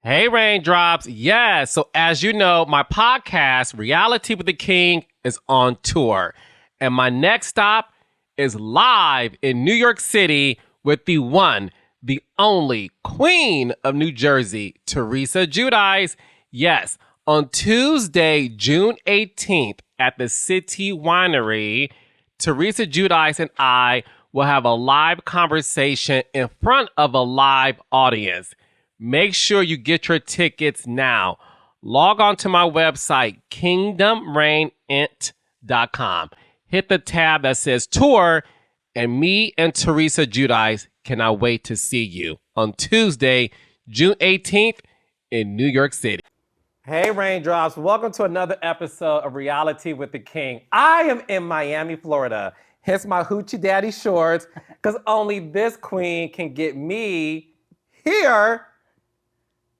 Hey, Raindrops. Yeah, so as you know, my podcast, Reality with the King, is on tour. And my next stop is live in New York City with the one, the only Queen of New Jersey, Teresa Giudice. Yes, on Tuesday, June 18th at the City Winery, Teresa Giudice and I will have a live conversation in front of a live audience. Make sure you get your tickets now. Log on to my website, kingdomreignt.com. Hit the tab that says tour, and me and Teresa Giudice cannot wait to see you on Tuesday, June 18th in New York City. Hey, Raindrops. Welcome to another episode of Reality with the King. I am in Miami, Florida. Hence my hoochie daddy shorts, because only this queen can get me here.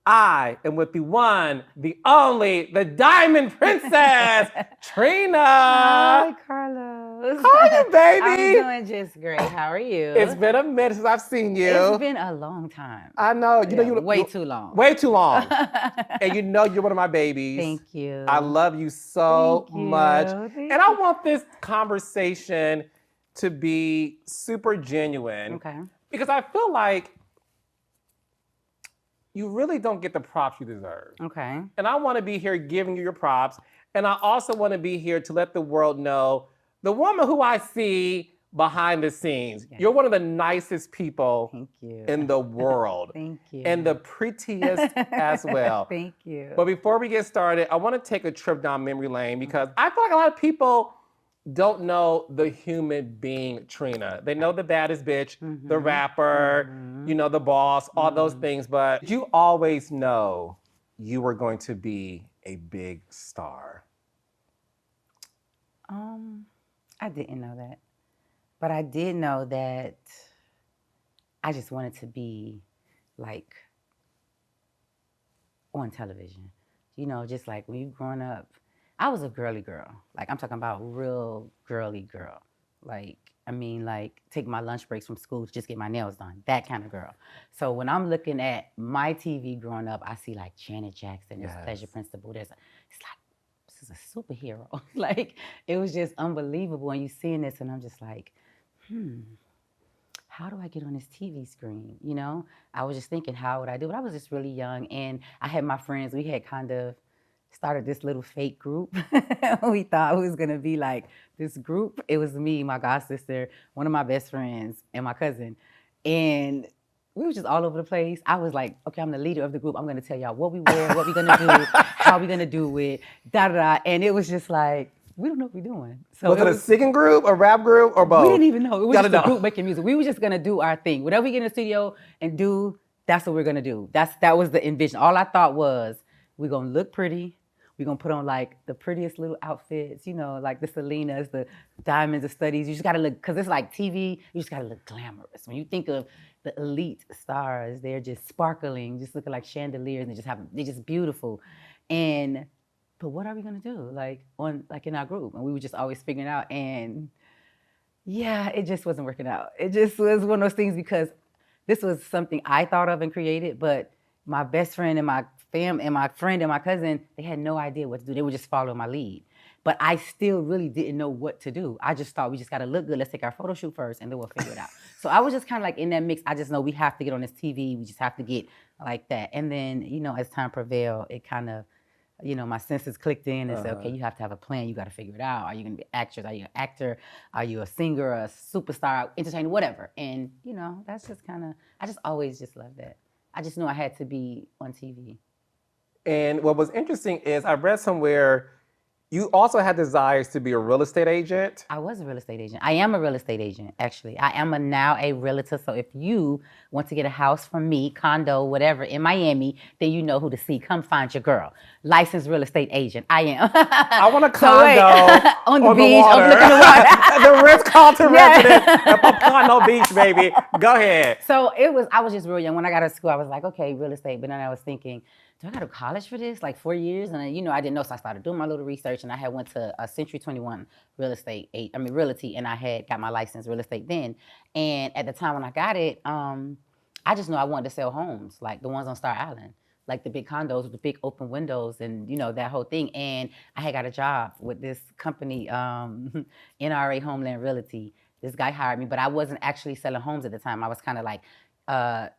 I am with the one, the only, the Diamond Princess, Trina. Hi, Carlos. How are you, baby? I'm doing just great. How are you? It's been a minute since I've seen you. It's been a long time. I know. You know, way too long. Way too long. And you know you're one of my babies. Thank you. I love you so much. Thank and I want this conversation to be super genuine. Okay. Because I feel like you really don't get the props you deserve. Okay. And I want to be here giving you your props. And I also want to be here to let the world know the woman who I see behind the scenes. Yes. You're one of the nicest people Thank you. in the world. Thank you. And the prettiest as well. Thank you. But before we get started, I want to take a trip down memory lane because I feel like a lot of people don't know the human being Trina. They know the baddest bitch, the rapper, you know, the boss, all those things. But you always know you were going to be a big star. I didn't know that. But I did know that I just wanted to be like on television. You know, just like when you've grown up, I was a girly girl. Like, I'm talking about real girly girl. Like, I mean, like, take my lunch breaks from school to just get my nails done. That kind of girl. So when I'm looking at my TV growing up, I see like Janet Jackson, Yes. this Pleasure Principal. It's like, this is a superhero. Like, it was just unbelievable. And you seeing this, and I'm just like, how do I get on this TV screen? You know, I was just thinking, how would I do it? I was just really young, and I had my friends. We had kind of started this little fake group. We thought it was gonna be like this group. It was me, my god sister, one of my best friends, and my cousin. And we were just all over the place. I was like, okay, I'm the leader of the group. I'm gonna tell y'all what we wear, what we're gonna do, how we gonna do it, da-da-da. And it was just like, we don't know what we're doing. So was it a singing group, a rap group, or both? We didn't even know. It was Gotta just a know. group making music. We were just gonna do our thing. Whatever we get in the studio and do, that's what we're gonna do. That was the envision. All I thought was, we're gonna look pretty. We're gonna put on like the prettiest little outfits, you know, like the Selenas, the diamonds, the studies. You just gotta look, cause it's like TV, you just gotta look glamorous. When you think of the elite stars, they're just sparkling, just looking like chandeliers, and they're just beautiful. But what are we gonna do? Like in our group? And we were just always figuring out, and yeah, it just wasn't working out. It just was one of those things, because this was something I thought of and created, but my best friend and my fam and my friend and my cousin, they had no idea what to do. They were just following my lead. But I still really didn't know what to do. I just thought, we just gotta look good. Let's take our photo shoot first, and then we'll figure it out. So I was just kind of like in that mix. I just know we have to get on this TV. We just have to get like that. And then, you know, as time prevailed, it kind of, you know, my senses clicked in and said, okay, you have to have a plan. You got to figure it out. Are you going to be an actress? Are you an actor? Are you a singer, a superstar, entertainer, whatever? And, you know, that's just kind of, I just always just loved that. I just knew I had to be on TV. And what was interesting is I read somewhere you also had desires to be a real estate agent. I was a real estate agent. I am a real estate agent, actually. I am now a realtor. So if you want to get a house from me, condo, whatever, in Miami, then you know who to see. Come find your girl. Licensed real estate agent. I am. I want a condo on the beach, water. overlooking the water. The Ritz-Carlton residence at Pompano Beach, baby. Go ahead. So I was just real young. When I got to school, I was like, okay, real estate. But then I was thinking, do I go to college for this? Like 4 years? And then, you know, I didn't know, so I started doing my little research, and I had went to a Century 21 realty, and I had got my license real estate then. And at the time when I got it, I just knew I wanted to sell homes, like the ones on Star Island. like the big condos with the big open windows and, you know, that whole thing. And I had got a job with this company, NRA Homeland Realty. This guy hired me, but I wasn't actually selling homes at the time. I was kind of like, I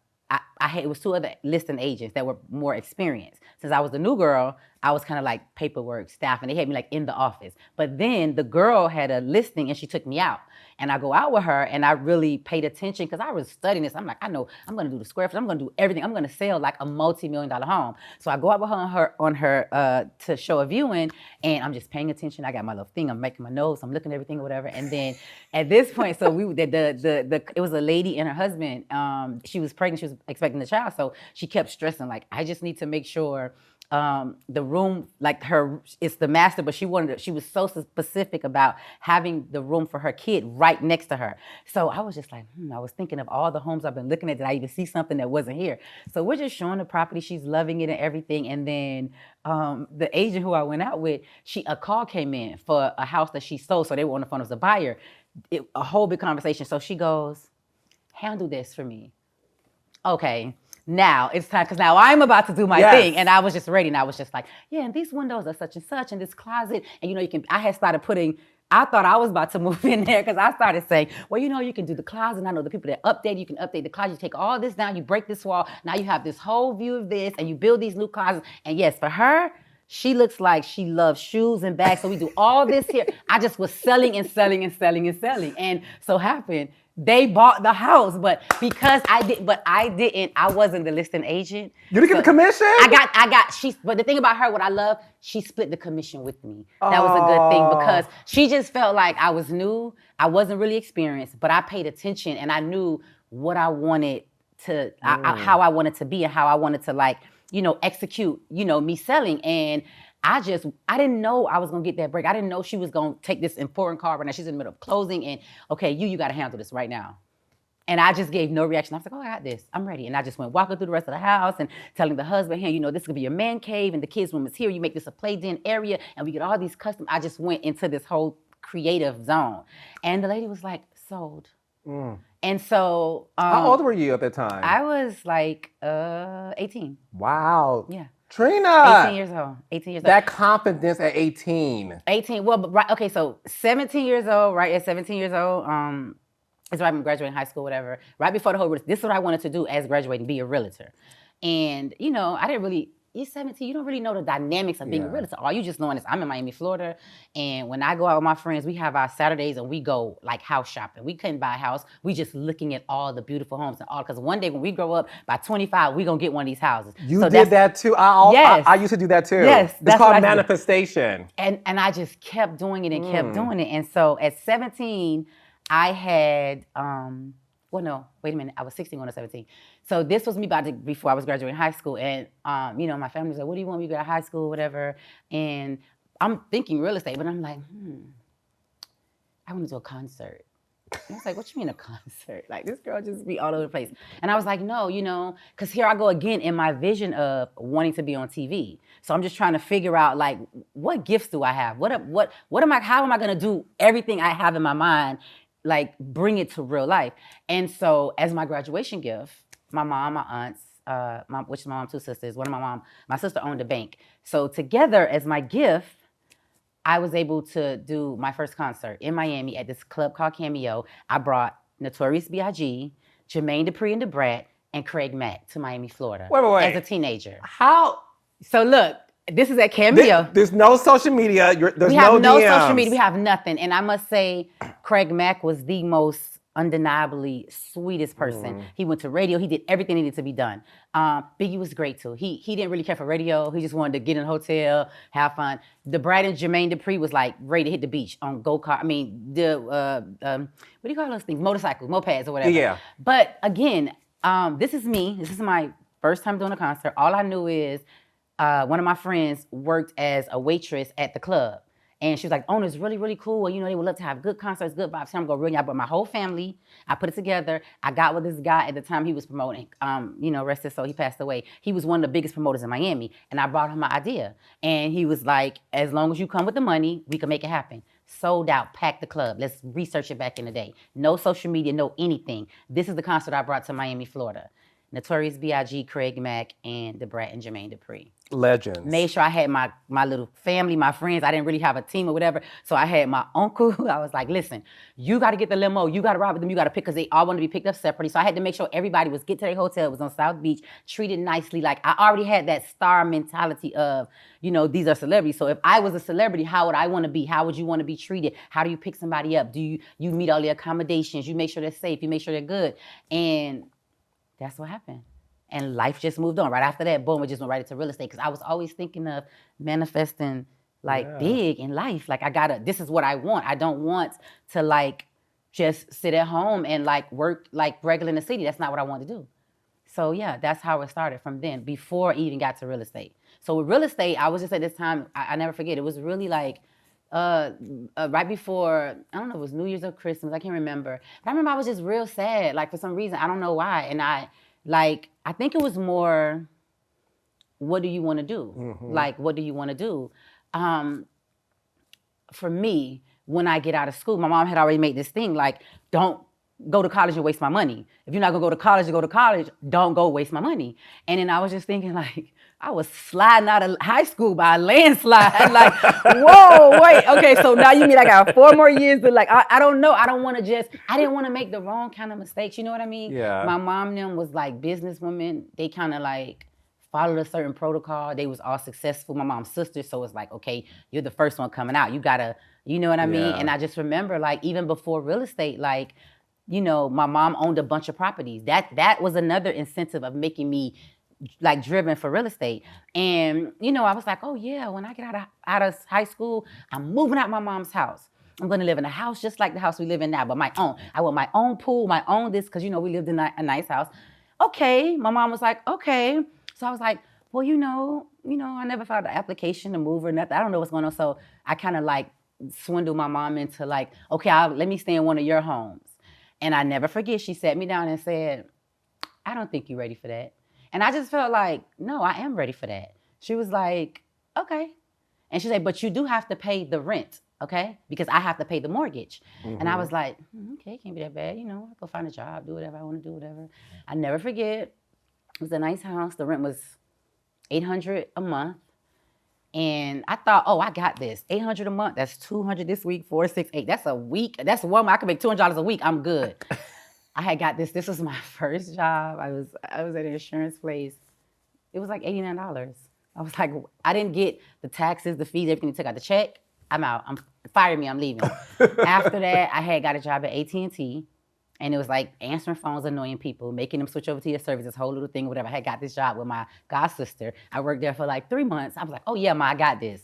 had, it was 2 other listing agents that were more experienced. Since I was the new girl, I was kind of like paperwork, staff, and they had me like in the office. But then the girl had a listing and she took me out. And I go out with her and I really paid attention because I was studying this. I'm like, I know I'm gonna do the square foot, I'm gonna do everything. I'm gonna sell like a multi-million-dollar home. So I go out with her on her to show a viewing, and I'm just paying attention. I got my little thing, I'm making my notes, I'm looking at everything or whatever. And then at this point, so it was a lady and her husband. She was pregnant, she was expecting a child, so she kept stressing like, I just need to make sure the room, like it's the master, but she was so specific about having the room for her kid right next to her. So I was just like, I was thinking of all the homes I've been looking at. Did I even see something that wasn't here? So we're just showing the property. She's loving it and everything. And then the agent who I went out with, a call came in for a house that she sold. So they were on the phone as a buyer. A whole big conversation. So she goes, handle this for me. Okay. Now it's time, because now I'm about to do my thing. And I was just ready. And I was just like, yeah, and these windows are such and such, and this closet. And you know, I had started I thought I was about to move in there because I started saying, well, you know, you can do the closet. And I know the people that update, you can update the closet. You take all this down, you break this wall. Now you have this whole view of this, and you build these new closets. And yes, for her, she looks like she loves shoes and bags. So we do all this here. I just was selling and selling and selling and selling. And so happened, they bought the house, but because I wasn't the listing agent. You didn't get the commission? But the thing about her, what I love, she split the commission with me. That was a good thing, because she just felt like I was new, I wasn't really experienced, but I paid attention and I knew what I wanted to, how I wanted to be and how I wanted to, like, you know, execute, you know, me selling. And I didn't know I was gonna get that break. I didn't know she was gonna take this important call right now. She's in the middle of closing, and okay, you gotta handle this right now. And I just gave no reaction. I was like, oh, I got this, I'm ready. And I just went walking through the rest of the house and telling the husband, hey, you know, this could be your man cave and the kids' room is here. You make this a play den area and we get all these custom. I just went into this whole creative zone. And the lady was like, sold. And so. How old were you at that time? I was like 18. Wow. Yeah. Trina! 18 years old. 18 years old. That confidence at 18. 18. Well, but right. Okay, so 17 years old. Right at 17 years old. It's right when graduating high school, whatever. Right before the whole. This is what I wanted to do as graduating, be a realtor. And you know, I didn't really. You're 17. You don't really know the dynamics of being a realtor. All you just knowing is I'm in Miami, Florida, and when I go out with my friends, we have our Saturdays and we go like house shopping. We couldn't buy a house. We just looking at all the beautiful homes and all. Because one day when we grow up, by 25, we gonna get one of these houses. You did that too. I used to do that too. Yes, it's called manifestation. And I just kept doing it and kept doing it. And so at 17, I had well, no, wait a minute. I was 16 going to 17. So this was me before I was graduating high school. And, you know, my family was like, what do you want me to go to high school, whatever. And I'm thinking real estate, but I'm like, I want to do a concert. And I was like, what you mean a concert? Like, this girl just be all over the place. And I was like, no, you know, because here I go again in my vision of wanting to be on TV. So I'm just trying to figure out, like, what gifts do I have? How am I going to do everything I have in my mind, like bring it to real life? And so as my graduation gift, my mom, my aunts, which is my mom, 2 sisters, my sister owned a bank. So together as my gift, I was able to do my first concert in Miami at this club called Cameo. I brought Notorious B.I.G., Jermaine Dupri and the Brat, and Craig Mack to Miami, Florida. Wait. As a teenager. How? So look, this is at Cameo. There's no social media. We have no social media. We have nothing. And I must say, Craig Mack was the most undeniably sweetest person. He went to radio. He did everything that needed to be done. Biggie was great too. He didn't really care for radio. He just wanted to get in a hotel, have fun. The Brad and Jermaine Dupri was like ready to hit the beach on go-kart. I mean, what do you call those things? Motorcycles, mopeds or whatever. Yeah. But again, this is me. This is my first time doing a concert. All I knew is one of my friends worked as a waitress at the club. And she was like, oh, it's really, really cool. You know, they would love to have good concerts, good vibes. So I'm going to really, I brought my whole family. I put it together. I got with this guy at the time he was promoting. You know, rest his soul, he passed away. He was one of the biggest promoters in Miami. And I brought him my idea. And he was like, as long as you come with the money, we can make it happen. Sold out, packed the club. Let's research it back in the day. No social media, no anything. This is the concert I brought to Miami, Florida. Notorious B.I.G., Craig Mack, and Da Brat and Jermaine Dupri. Legends. Made sure I had my little family, my friends. I didn't really have a team or whatever. So I had my uncle. I was like, listen, you got to get the limo. You got to ride with them. You got to pick, because they all want to be picked up separately. So I had to make sure everybody was get to their hotel. It was on South Beach, treated nicely. Like, I already had that star mentality of, these are celebrities. So if I was a celebrity, how would I want to be? How would you want to be treated? How do you pick somebody up? Do you meet all the accommodations? You make sure they're safe. You make sure they're good. And that's what happened. And life just moved on. Right after that, boom, it just went right into real estate. Because I was always thinking of manifesting big in life. Like, this is what I want. I don't want to just sit at home and work regular in the city. That's not what I want to do. So yeah, that's how it started from then, before I even got to real estate. So with real estate, I was just at this time, I never forget, it was really right before, I don't know, it was New Year's or Christmas, I can't remember. But I remember I was just real sad, for some reason, I don't know why. And I think it was more, what do you want to do? Mm-hmm. What do you want to do? For me, when I get out of school, my mom had already made this thing, don't go to college and waste my money. If you're not gonna go to college, don't go waste my money. And then I was just thinking, I was sliding out of high school by a landslide. Whoa, wait, okay, so now you mean I got 4 more years to I don't know. I didn't want to make the wrong kind of mistakes, you know what I mean? Yeah. My mom and them was businesswomen. They kind of followed a certain protocol. They was all successful. My mom's sister, so it's okay, you're the first one coming out. You gotta, you know what I mean? And I just remember even before real estate, my mom owned a bunch of properties. That was another incentive of making me driven for real estate. And, I was oh yeah, when I get out of high school, I'm moving out my mom's house. I'm gonna live in a house just like the house we live in now, but my own. I want my own pool, my own this, because, we lived in a nice house. Okay, my mom was okay. So I was well, I never filed an application to move or nothing. I don't know what's going on. So I kind of swindled my mom into okay, let me stay in one of your homes. And I never forget, she sat me down and said, I don't think you're ready for that. And I just felt no, I am ready for that. She was okay. And she said, but you do have to pay the rent, okay? Because I have to pay the mortgage. Mm-hmm. And I was okay, can't be that bad. I'll go find a job, do whatever I want to do, whatever. I never forget, it was a nice house. The rent was $800 a month. And I thought, oh, I got this. $800 a month, that's $200 this week, 4, 6, 8. That's a week. That's 1 month. I could make $200 a week. I'm good. I had got this. This was my first job. I was at an insurance place. It was $89. I was I didn't get the taxes, the fees, everything they took out the check. I'm out. Fire me, I'm leaving. After that, I had got a job at AT&T. And it was answering phones, annoying people, making them switch over to your service, this whole little thing, whatever. I had got this job with my god sister. I worked there for 3 months. I was oh yeah, I got this.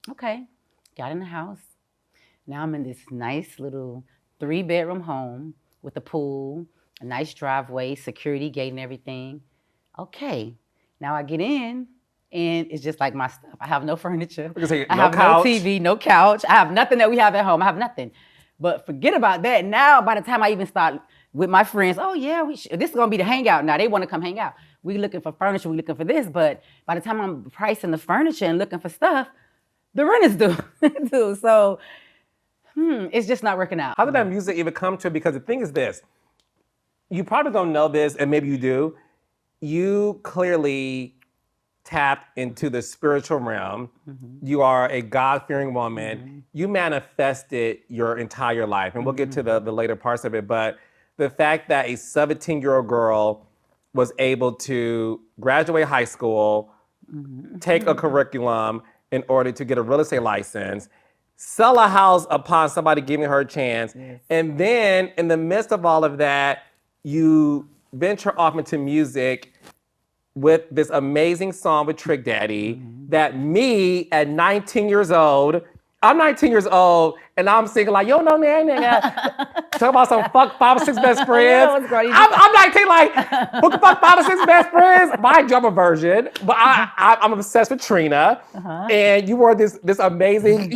Okay, got in the house. Now I'm in this nice little 3-bedroom home with a pool, a nice driveway, security gate and everything. Okay, now I get in and it's just my stuff. I have no furniture. I have no TV, no couch. I have nothing that we have at home. I have nothing. But forget about that. Now, by the time I even start with my friends, oh yeah, this is gonna be the hangout now. They wanna come hang out. We looking for furniture, we looking for this. But by the time I'm pricing the furniture and looking for stuff, the rent is due. So, it's just not working out. How did that music even come to? Because the thing is this, you probably don't know this, and maybe you do. You clearly tapped into the spiritual realm. Mm-hmm. You are a God-fearing woman. Mm-hmm. You manifested your entire life. And we'll get to the later parts of it. But the fact that a 17-year-old girl was able to graduate high school, take a curriculum in order to get a real estate license, sell a house upon somebody giving her a chance. Yes. And then in the midst of all of that, you venture off into music with this amazing song with Trick Daddy that me at 19 years old, I'm 19 years old and I'm singing yo no Nann, talking about some fuck 5 or 6 best friends. I'm 19 who can fuck 5 or 6 best friends? My drummer version, but I'm obsessed with Trina. And you wore this amazing,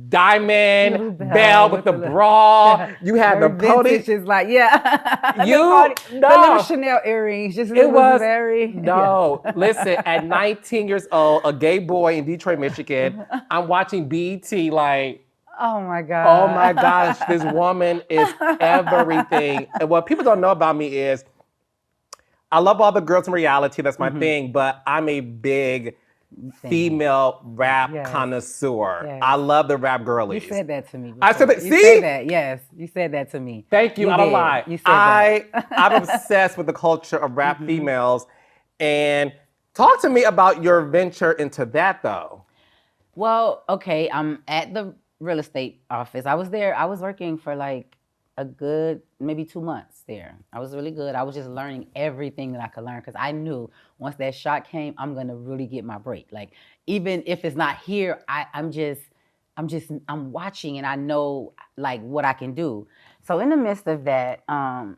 diamond bell with the bra. You had the pony. Just the little Chanel earrings. It was very. Listen. At 19 years old, a gay boy in Detroit, Michigan, I'm watching BET oh my God. Oh my gosh, this woman is everything. And what people don't know about me is I love all the girls in reality. That's my thing. But I'm a big female rap connoisseur. Yes. I love the rap girlies. You said that to me before. I said that. You See? said that. Yes, you said that to me. Thank you. I don't lie. You said that. I'm obsessed with the culture of rap females. And talk to me about your venture into that, though. Well, okay, I'm at the real estate office. I was there. I was working for like a good maybe 2 months there. I was really good. I was just learning everything that I could learn because I knew once that shot came, I'm gonna really get my break. Like even if it's not here, I'm watching and I know like what I can do. So in the midst of that, I'm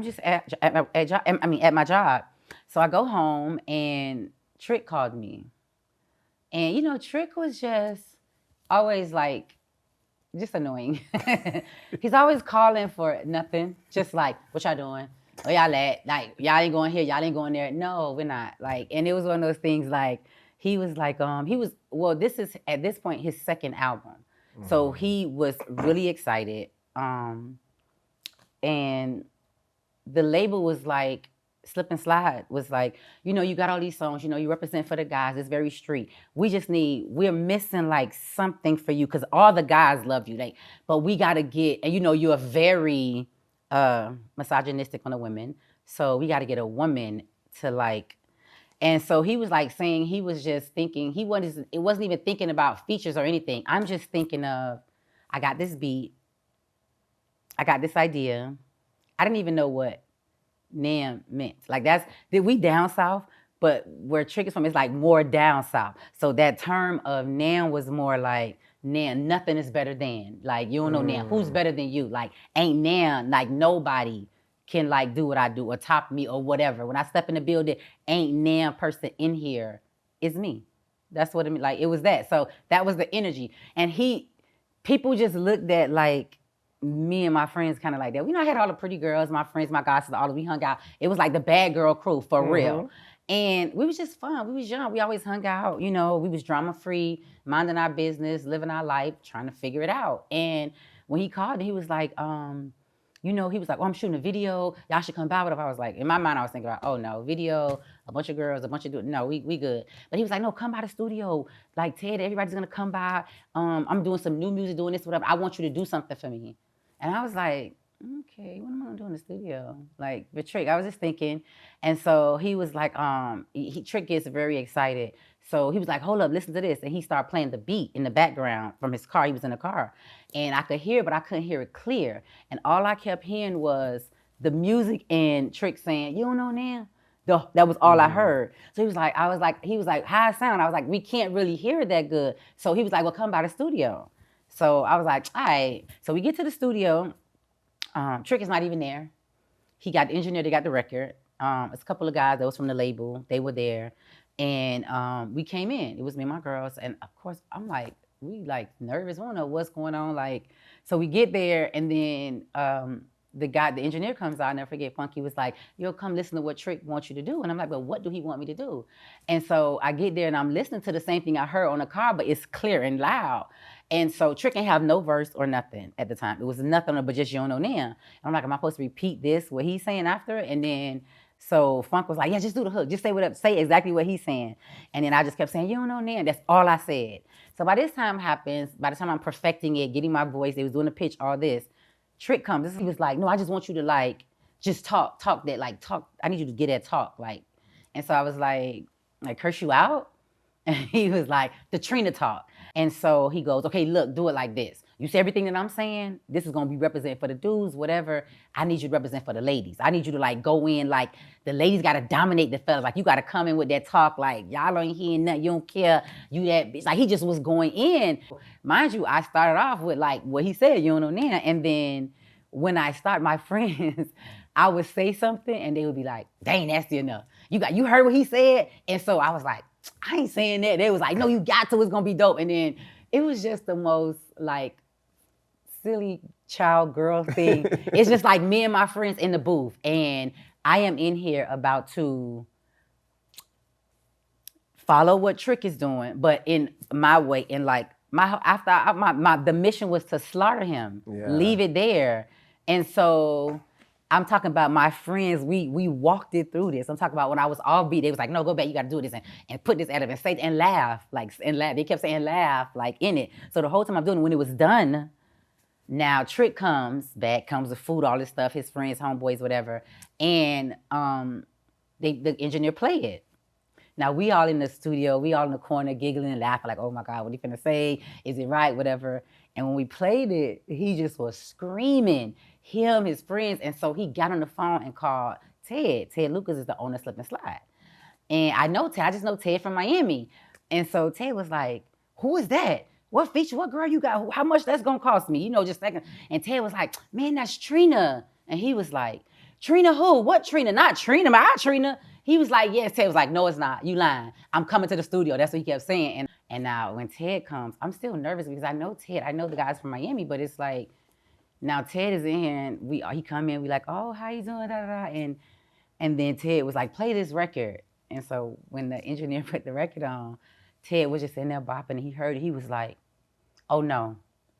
just at my job. So I go home and Trick called me. And you know, Trick was just always like, just annoying. He's always calling for nothing, just like, what y'all doing? Where y'all at? Like, y'all ain't going here, y'all ain't going there. No, we're not. Like, and it was one of those things like, he was like, this is at this point his second album. So he was really excited. And the label was like, Slip and Slide was like, you know, you got all these songs, you know, you represent for the guys, it's very street. We're missing like something for you because all the guys love you. Like, but we gotta get, and you know, you're very misogynistic on the women. So we gotta get a woman to like, and so he was like saying, he was just thinking, it wasn't even thinking about features or anything. I'm just thinking of, I got this beat, I got this idea. I didn't even know what Nann meant. Like we down south, but where Trick is from, it's like more down south. So that term of Nann was more like, Nann, nothing is better than. Like, you don't know Nann, who's better than you? Like, ain't Nann, like nobody can like do what I do or top me or whatever. When I step in the building, ain't Nann person in here, it's me. That's what it mean. Like, it was that. So that was the energy. And people just looked at like, me and my friends kind of like that. You know, I had all the pretty girls, my friends, my guys, we hung out. It was like the bad girl crew for real. And we was just fun. We was young. We always hung out. You know, we was drama free, minding our business, living our life, trying to figure it out. And when he called, he was like, you know, he was like, oh, I'm shooting a video. Y'all should come by. Whatever. I was like, in my mind, I was thinking about, oh no, video, a bunch of girls, a bunch of dudes. No, we good. But he was like, no, come by the studio. Like Ted, everybody's gonna come by. I'm doing some new music, doing this, whatever. I want you to do something for me. And I was like, okay, what am I gonna do in the studio? Like, with Trick, I was just thinking. And so he was like, Trick gets very excited. So he was like, hold up, listen to this. And he started playing the beat in the background from his car. He was in the car. And I could hear it, but I couldn't hear it clear. And all I kept hearing was the music and Trick saying, you don't know Nann? That was all I heard. So he was like, how it sound? I was like, we can't really hear it that good. So he was like, well, come by the studio. So I was like, all right. So we get to the studio. Trick is not even there. He got the engineer, they got the record. It's a couple of guys that was from the label. They were there. And we came in. It was me and my girls. And of course, I'm like, we like nervous. We don't know what's going on. Like, so we get there and then the engineer comes out, I'll never forget, Funky was like, yo, come listen to what Trick wants you to do. And I'm like, but what do he want me to do? And so I get there and I'm listening to the same thing I heard on the car, but it's clear and loud. And so Trick ain't have no verse or nothing at the time. It was nothing but just you don't know Nann. And I'm like, am I supposed to repeat this, what he's saying after? And then, so Funk was like, yeah, just do the hook. Just say exactly what he's saying. And then I just kept saying, you don't know Nann. That's all I said. So by this time happens, by the time I'm perfecting it, getting my voice, they was doing the pitch, all this, Trick comes. He was like, no, I just want you to like, just talk that, like talk. I need you to get that talk, like. And so I was like curse you out? And he was like, the Trina talk. And so he goes, okay, look, do it like this. You see everything that I'm saying? This is gonna be represent for the dudes, whatever. I need you to represent for the ladies. I need you to like go in, like the ladies gotta dominate the fellas. Like you gotta come in with that talk, like y'all ain't hearing nothing, you don't care, you that bitch. Like he just was going in. Mind you, I started off with like what he said, you don't know Nann. And then when I start my friends, I would say something and they would be like, they ain't nasty enough. You heard what he said? And so I was like, I ain't saying that. They was like, no, you got to, it's gonna be dope. And then it was just the most like silly child girl thing. It's just like me and my friends in the booth and I am in here about to follow what Trick is doing, but in my way, in like the mission was to slaughter him, leave it there. And so I'm talking about my friends, we walked it through this. I'm talking about when I was off beat, they was like, no, go back, you gotta do this and put this at it and say and laugh, like and laugh. They kept saying laugh, like in it. So the whole time I'm doing it, when it was done, now Trick comes with food, all this stuff, his friends, homeboys, whatever, and the engineer play it. Now we all in the studio, we all in the corner giggling and laughing like, oh my God, what he finna say? Is it right? Whatever. And when we played it, he just was screaming, him, his friends. And so he got on the phone and called Ted. Ted Lucas is the owner of Slip and Slide. And I know Ted, I just know Ted from Miami. And so Ted was like, who is that? What feature, what girl you got? How much that's gonna cost me? You know, just second. And Ted was like, man, that's Trina. And he was like, Trina who? What Trina? Not Trina, my Trina. He was like, yes. Ted was like, no, it's not. You lying. I'm coming to the studio. That's what he kept saying. And now when Ted comes, I'm still nervous because I know Ted. I know the guys from Miami, but it's like, now Ted is in here and he come in, we like, oh, how you doing? Da, da, da. And then Ted was like, play this record. And so when the engineer put the record on, Ted was just in there bopping and he heard it. He was like, oh no,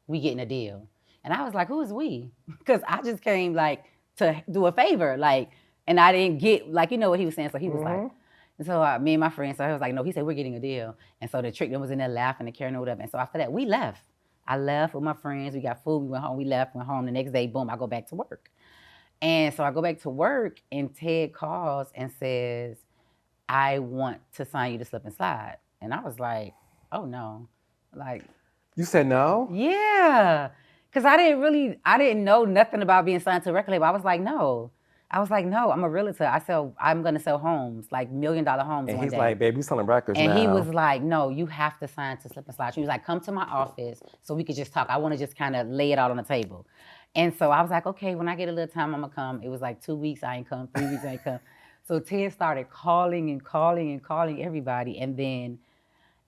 we getting a deal. And I was like, who is we? Because I just came like to do a favor, like, and I didn't get, like, you know what he was saying. So he was like, and so me and my friend, so I was like, no, he said, we're getting a deal. And so the Trick them was in there laughing and carrying on whatever. And so after that, we left. I left with my friends, we got food, we went home, we left, went home. The next day, boom, I go back to work. And so I go back to work and Ted calls and says, I want to sign you to Slip and Slide. And I was like, oh no, like. You said no? Yeah, because I didn't know nothing about being signed to a record label. I was like, no, I'm a realtor. I'm gonna sell homes, like $1 million homes And one he's day. like, babe, you selling records and now. he was like, no, you have to sign to Slip and Slide. He was like, come to my office so we could just talk. I want to just kind of lay it out on the table. And so I was like, okay, when I get a little time, I'm gonna come. It was like 2 weeks, I ain't come, 3 weeks, I ain't come. So Ted started calling everybody. And then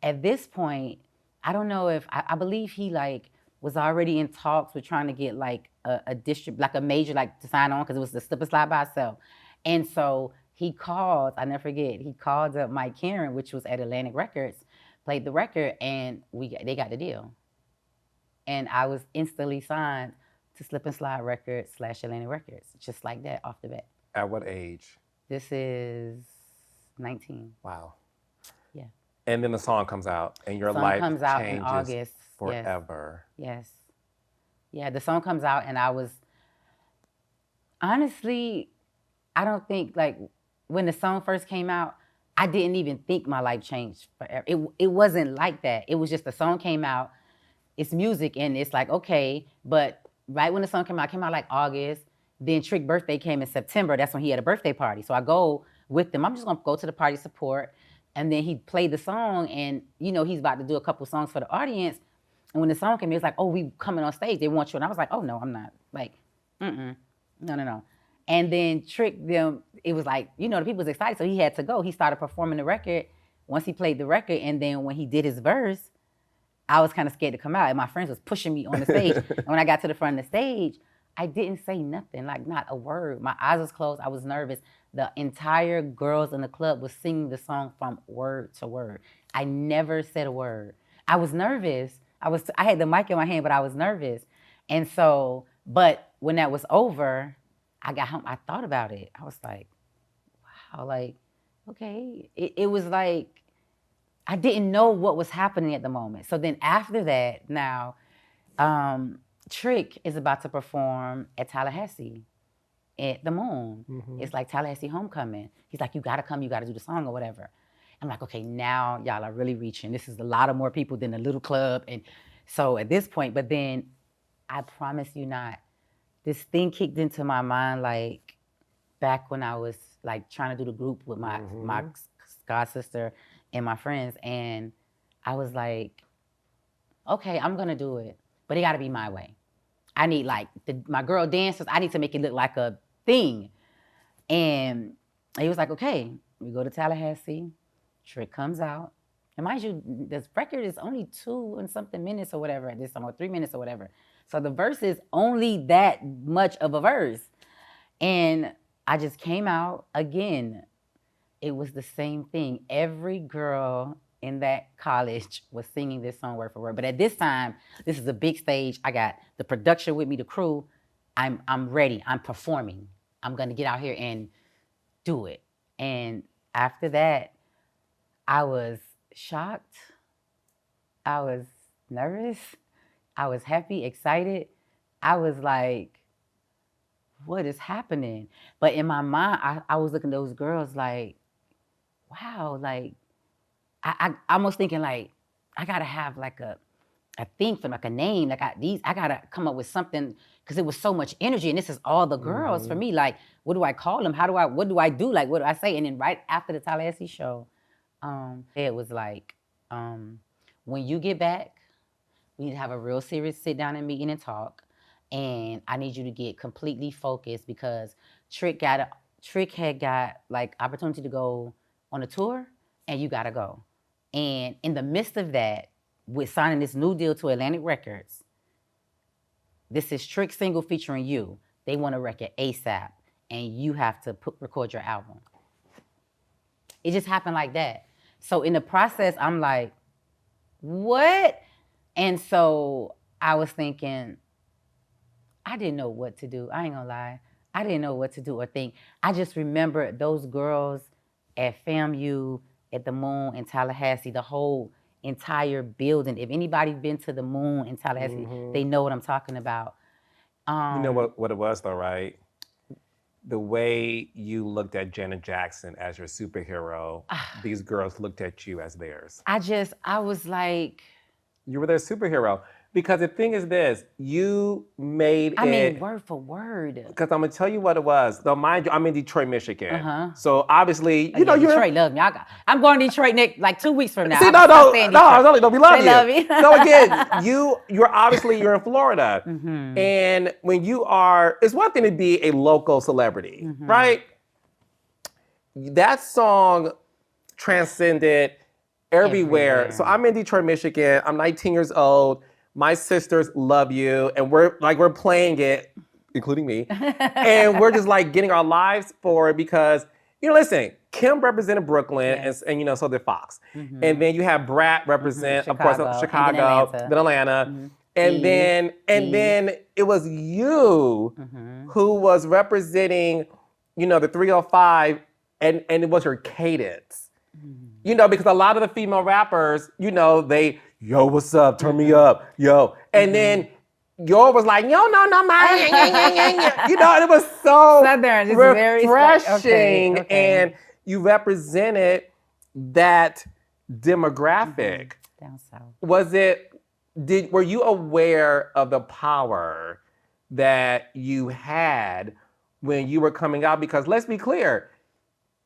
at this point, I don't know if, I believe he like was already in talks with trying to get like a district, like a major like to sign on because it was the Slip and Slide by itself. And so he called, I never forget, he called up Mike Karen, which was at Atlantic Records, played the record and they got the deal. And I was instantly signed to Slip and Slide Records / Atlantic Records, just like that off the bat. At what age? This is 19. Wow. Yeah. And then the song comes out, and your song life comes out changes in August. forever. Yes. Yeah, the song comes out, and I was, honestly, I don't think, like, when the song first came out, I didn't even think my life changed forever. It wasn't like that. It was just the song came out, it's music, and it's like, okay, but right when the song came out like August, then Trick's birthday came in September. That's when he had a birthday party. So I go with them. I'm just gonna go to the party support. And then he played the song and, you know, he's about to do a couple songs for the audience. And when the song came, he was like, oh, we coming on stage, they want you. And I was like, oh no, I'm not. Like, no. And then Trick them, it was like, you know, the people was excited, so he had to go. He started performing the record once he played the record. And then when he did his verse, I was kind of scared to come out. And my friends was pushing me on the stage. And when I got to the front of the stage, I didn't say nothing, like not a word. My eyes was closed, I was nervous. The entire girls in the club was singing the song from word to word. I never said a word. I was nervous. I had the mic in my hand, but I was nervous. And so, but when that was over, I got home, I thought about it. I was like, wow, like, okay. It was like, I didn't know what was happening at the moment. So then after that, now, Trick is about to perform at Tallahassee at the Moon. Mm-hmm. It's like Tallahassee Homecoming. He's like, you gotta come, you gotta do the song or whatever. I'm like, okay, now y'all are really reaching. This is a lot of more people than the little club. And so at this point, but then I promise you not, this thing kicked into my mind like back when I was like trying to do the group with my god sister and my friends. And I was like, okay, I'm gonna do it, but it gotta be my way. I need like my girl dancers, I need to make it look like a thing. And he was like, okay, we go to Tallahassee, Trick comes out. And mind you, this record is only 2 and something minutes or whatever at this time, or 3 minutes or whatever. So the verse is only that much of a verse. And I just came out again. It was the same thing. Every girl in that college was singing this song word for word. But at this time, this is a big stage. I got the production with me, the crew. I'm ready. I'm performing. I'm gonna get out here and do it. And after that, I was shocked. I was nervous. I was happy, excited. I was like, what is happening? But in my mind, I was looking at those girls like, wow, like, I almost thinking like, I gotta have like a thing for like a name. Like I gotta come up with something because it was so much energy. And this is all the girls for me. Like, what do I call them? What do I do? Like, what do I say? And then right after the Tallahassee show, it was like, when you get back, we need to have a real serious sit down and meeting and talk. And I need you to get completely focused because Trick had got like opportunity to go on a tour and you gotta go. And in the midst of that, with signing this new deal to Atlantic Records, this is Trick single featuring you. They want a record ASAP and you have to record your album. It just happened like that. So in the process, I'm like, what? And so I was thinking, I didn't know what to do. I ain't gonna lie. I didn't know what to do or think. I just remember those girls at FAMU, at the Moon in Tallahassee, the whole entire building. If anybody been to the Moon in Tallahassee, they know what I'm talking about. You know what it was though, right? The way you looked at Janet Jackson as your superhero, these girls looked at you as theirs. I was like... You were their superhero. Because the thing is this, you made I mean, word for word. Because I'm going to tell you what it was. Now, mind you, I'm in Detroit, Michigan. So obviously, you know, you're... Detroit love me. I'm going to Detroit like 2 weeks from now. See, no, we love you. Love me. So again, you're in Florida. And when you are, it's one thing to be a local celebrity, right? That song transcended everywhere. So I'm in Detroit, Michigan. I'm 19 years old. My sisters love you, and we're playing it, including me, and we're just like getting our lives for it because, you know, listen, Kim represented Brooklyn, and you know, so did Fox, and then you have Brat represent, of course, Chicago, then Atlanta, and then it was you who was representing, you know, the 305, and it was your cadence, you know, because a lot of the female rappers, you know, yo, what's up? Turn me up, yo. And then yo was like, yo, no, man. You know, and it was so Southern, just refreshing. Okay. And you represented that demographic. Down south. Were you aware of the power that you had when you were coming out? Because let's be clear,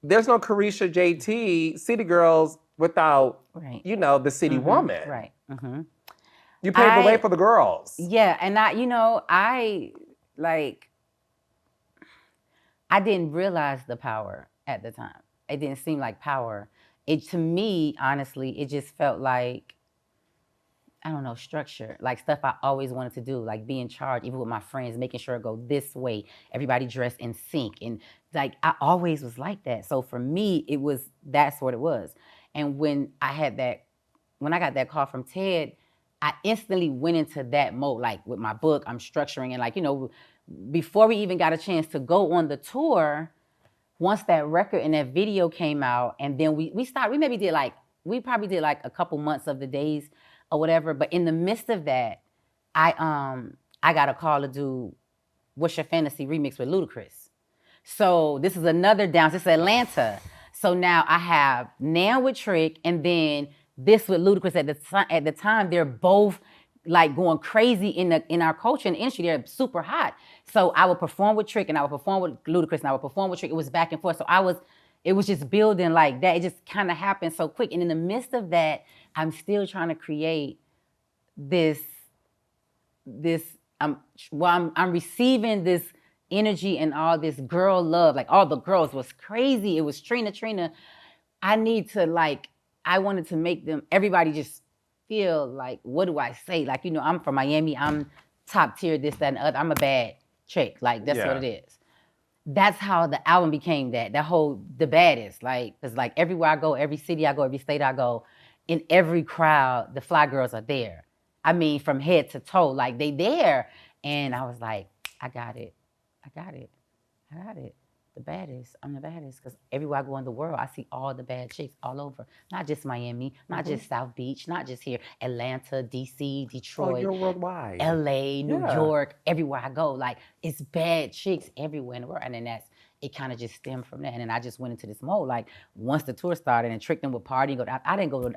there's no Carisha JT, City Girls, without, you know, the city woman. Right. You paved the way for the girls. Yeah, and I didn't realize the power at the time. It didn't seem like power. To me, honestly, it just felt like, I don't know, structure, like stuff I always wanted to do, like be in charge, even with my friends, making sure it go this way, everybody dressed in sync. And like, I always was like that. So for me, that's what it was. And when I got that call from Ted, I instantly went into that mode. Like with my book, I'm structuring, and like, you know, before we even got a chance to go on the tour, once that record and that video came out, and then we probably did like a couple months of the days or whatever. But in the midst of that, I got a call to do What's Your Fantasy remix with Ludacris. So this is another this is Atlanta. So now I have Nann with Trick, and then this with Ludacris. At the time, they're both like going crazy in our culture and industry. They're super hot. So I would perform with Trick, and I would perform with Ludacris, and I would perform with Trick. It was back and forth. So it was just building like that. It just kind of happened so quick. And in the midst of that, I'm still trying to create this. I'm receiving this energy and all this girl love. Like all the girls was crazy. It was Trina. I wanted to make everybody just feel like, what do I say? Like, you know, I'm from Miami. I'm top tier, this, that, and the other. I'm a bad chick. Like, that's what it is. That's how the album became the Baddest. Like, because like everywhere I go, every city I go, every state I go, in every crowd, the fly girls are there. I mean, from head to toe, like they there. And I was like, I got it. I got it. The baddest. I'm the baddest because everywhere I go in the world, I see all the bad chicks all over. Not just Miami, not just South Beach, not just here. Atlanta, DC, Oh, Detroit, you're worldwide. LA, New Yeah. York, everywhere I go. Like, it's bad chicks everywhere in the world. And then it kind of just stemmed from that. And then I just went into this mode. Like, once the tour started and tricked them with partying,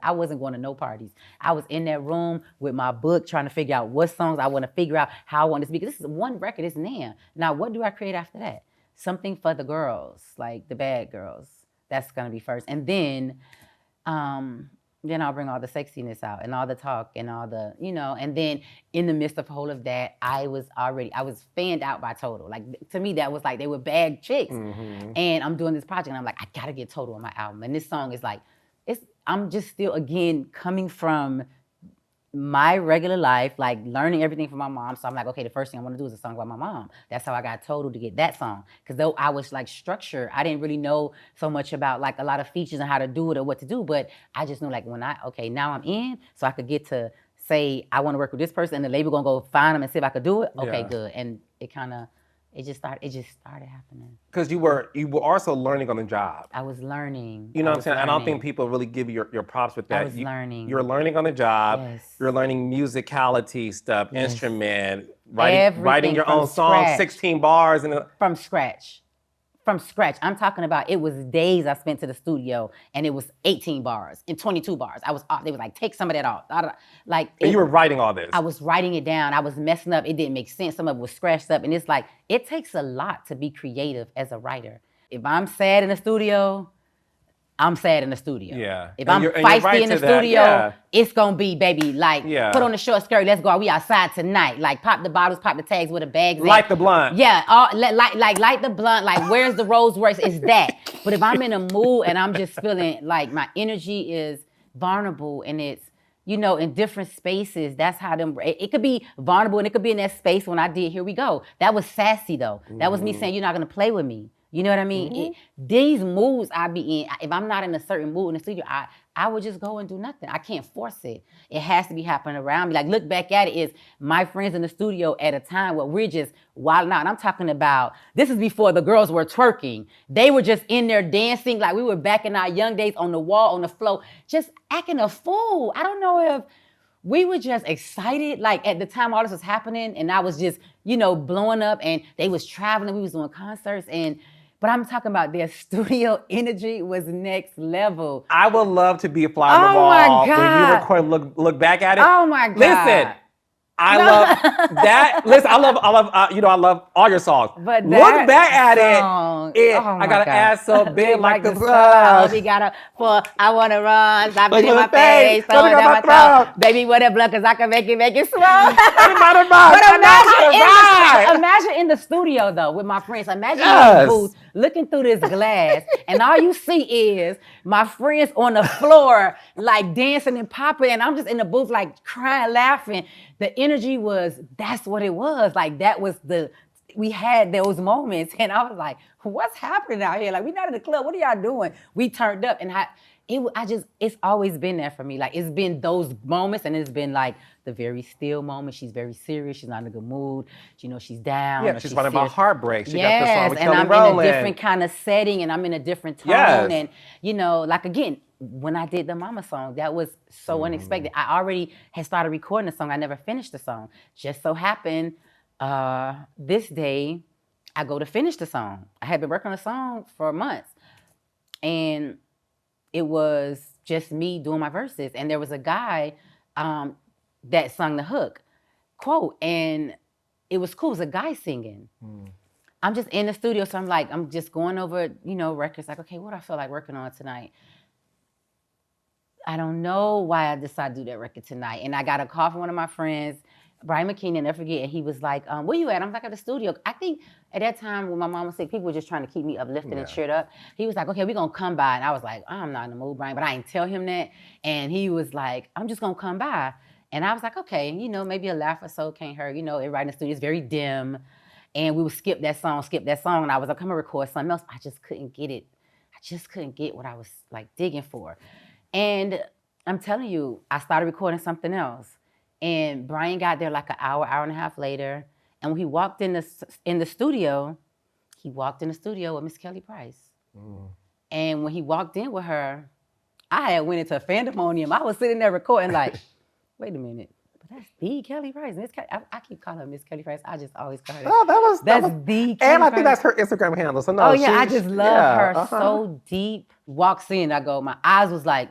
I wasn't going to no parties. I was in that room with my book trying to figure out what songs I want to figure out, how I want this. Because this is one record, it's Nann. Now, what do I create after that? Something for the girls, like the bad girls. That's gonna be first. And then I'll bring all the sexiness out and all the talk and all the, and then in the midst of all of that, I was fanned out by Total. Like, to me, that was like, they were bad chicks. And I'm doing this project and I'm like, I gotta get Total on my album. And this song is like, I'm just still, again, coming from my regular life, like learning everything from my mom. So I'm like, okay, the first thing I want to do is a song about my mom. That's how I got Total to get that song. Because though I was like structured, I didn't really know so much about like a lot of features and how to do it or what to do. But I just knew like now I'm in, so I could get to say, I want to work with this person and the label gonna go find them and see if I could do it. Okay, good. And it just started happening. Because you were also learning on the job. I was learning. You know what I'm saying? I don't think people really give you your props with that. I was learning. You're learning on the job. Yes. You're learning musicality stuff, Yes. instrument, Everything writing your own from song, scratch. 16 bars. From scratch. I'm talking about, it was days I spent to the studio and it was 18 bars and 22 bars. They was like, take some of that off. Like, And you were writing all this. I was writing it down. I was messing up. It didn't make sense. Some of it was scratched up. And it's like, it takes a lot to be creative as a writer. If I'm sad in the studio, I'm sad in the studio. Yeah. If And I'm you're feisty right in the to that, studio, yeah. it's gonna be, baby, like, Yeah. put on the short skirt, let's go out, we outside tonight. Like, pop the bottles, pop the tags with the bags. Light the blunt. Yeah, light the blunt, like, where's the Rolls Royce? It's that. But if I'm in a mood and I'm just feeling like my energy is vulnerable and it's, in different spaces, that's how it could be vulnerable and it could be in that space when I did Here We Go. That was sassy though. That was me saying, you're not gonna play with me. You know what I mean? These moods I be in, if I'm not in a certain mood in the studio, I would just go and do nothing. I can't force it. It has to be happening around me. Like, look back at it, is my friends in the studio at a time where we're just wilding out. And I'm talking about, this is before the girls were twerking. They were just in there dancing like we were back in our young days, on the wall, on the floor, just acting a fool. I don't know if we were just excited, like at the time all this was happening, and I was just, blowing up, and they was traveling, we was doing concerts, but I'm talking about their studio energy was next level. I would love to be a fly on the Oh my wall when God. you record, look back at it. Oh my God. Listen, I love that. Listen, I love all your songs. But look that back at song, it. oh my I got an God. ass so big like the sun. sun. We got I wanna run, stop Like in my your face, face, throw it something down on my my throat. Baby, what a blood, cause I can make it swell. Everybody run. But I know how to ride. imagine in the studio though with my friends. Imagine Yes. in the booth looking through this glass, and all you see is my friends on the floor like dancing and popping, and I'm just in the booth like crying, laughing. The energy that's what it was. Like, we had those moments, and I was like, what's happening out here? Like, we not in the club. What are y'all doing? We turned up, and it's always been there for me. Like, it's been those moments, and it's been like the very still moment. She's very serious. She's not in a good mood. She's down. Yeah, she's running about heartbreak. She yes, got the song with and Kelly I'm Rowland. in a different kind of setting, and I'm in a different tone. Yes. And, like, again, when I did the Mama song, that was so unexpected. I already had started recording the song. I never finished the song. Just so happened, this day, I go to finish the song. I had been working on the song for months. And it was just me doing my verses. And there was a guy that sung the hook, quote, and it was cool. It was a guy singing. I'm just in the studio, so I'm just going over, records. Like, okay, what I feel like working on tonight? I don't know why I decided to do that record tonight. And I got a call from one of my friends, Brian McKean, and never forget. And he was like, where you at? I'm like, at the studio. I think at that time when my mom was sick, people were just trying to keep me uplifted and cheered up. He was like, okay, we're going to come by. And I was like, I'm not in the mood, Brian. But I didn't tell him that. And he was like, I'm just going to come by. And I was like, okay, maybe a laugh or so can't hurt. Everybody in the studio is very dim. And we would skip that song. And I was like, I'm going to record something else. I just couldn't get it. I just couldn't get what I was like digging for. And I'm telling you, I started recording something else. And Brian got there like an hour and a half later. And when he walked in the studio, he walked in the studio with Miss Kelly Price. And when he walked in with her, I had went into a fandemonium. I was sitting there recording like, wait a minute. But that's the Kelly Price. Miss Kelly, I keep calling her Miss Kelly Price. I just always call her that. Oh, that's the Kelly And I Price. think that's her Instagram handle. So no, oh, yeah, I just love her so deep. Walks in, I go, my eyes was like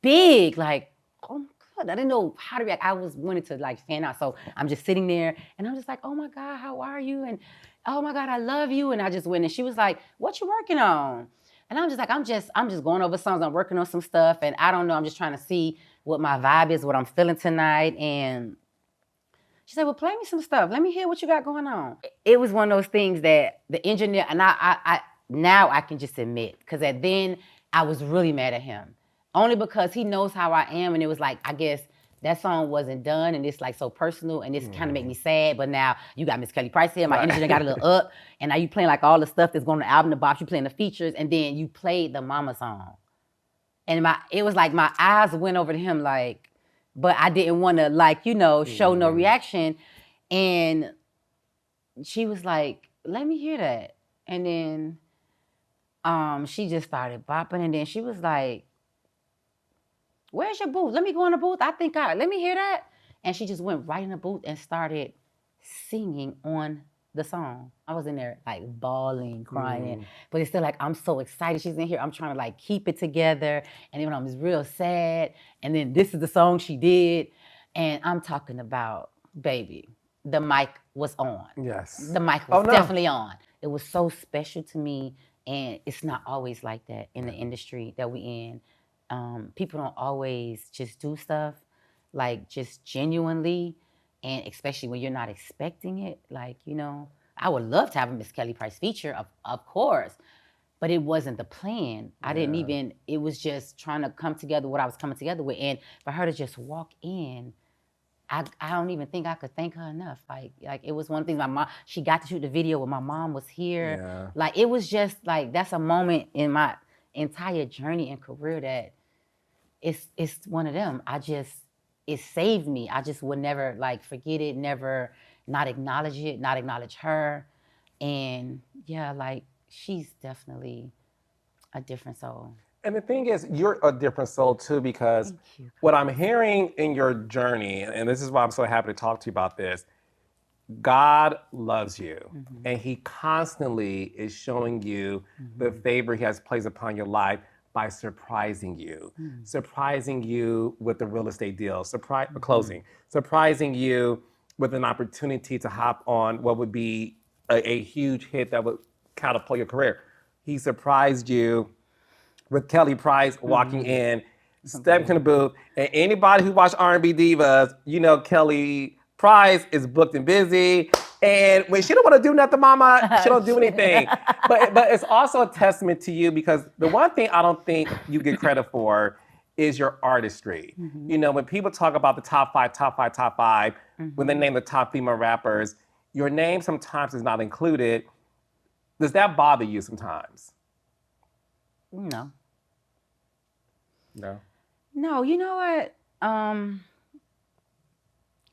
big, like, oh my God. I didn't know how to react. I was wanted to like fan out. So I'm just sitting there and I'm just like, oh my God, how are you? And oh my God, I love you. And I just went and she was like, what you working on? And I'm just like, I'm just going over songs. I'm working on some stuff. And I don't know, I'm just trying to see what my vibe is, what I'm feeling tonight. And she said, well, play me some stuff. Let me hear what you got going on. It was one of those things that the engineer, and I now I can just admit, because then I was really mad at him. Only because he knows how I am. And it was like, I guess that song wasn't done and it's like so personal and it's kind of make me sad. But now you got Miss Kelly Price here, my energy got a little up. And now you playing like all the stuff that's going on the album, the box, you playing the features, and then you played the Mama song. And it was like my eyes went over to him like, but I didn't want to like, show no reaction. And she was like, let me hear that. And then she just started bopping and then she was like, where's your booth? Let me go in the booth. Let me hear that. And she just went right in the booth and started singing on the song. I was in there like bawling, crying, but it's still like, I'm so excited she's in here. I'm trying to like keep it together. And then I'm just real sad. And then this is the song she did. And I'm talking about, baby, the mic was on. Yes. The mic was definitely on. It was so special to me. And it's not always like that in the industry that we in. People don't always just do stuff like just genuinely, and especially when you're not expecting it. Like, I would love to have a Miss Kelly Price feature, of course, but it wasn't the plan. I didn't even, it was just trying to come together what I was coming together with. And for her to just walk in, I don't even think I could thank her enough. Like it was one thing, my mom, she got to shoot the video when my mom was here. Yeah. Like, it was just like, that's a moment in my entire journey and career that it's one of them. It saved me. I just would never like forget it, never not acknowledge it, not acknowledge her. And yeah, like she's definitely a different soul. And the thing is, you're a different soul too, because what I'm hearing in your journey, and this is why I'm so happy to talk to you about this, God loves you. And he constantly is showing you the favor he has placed upon your life by surprising you with the real estate deal, closing, surprising you with an opportunity to hop on what would be a huge hit that would catapult your career. He surprised you with Kelly Price walking in, stepping in the booth, and anybody who watched R&B Divas, Kelly Price is booked and busy. And when she don't want to do nothing, mama, she don't do anything. But it's also a testament to you, because the one thing I don't think you get credit for is your artistry. When people talk about the top five, when they name the top female rappers, your name sometimes is not included. Does that bother you sometimes? No. No? No, you know what?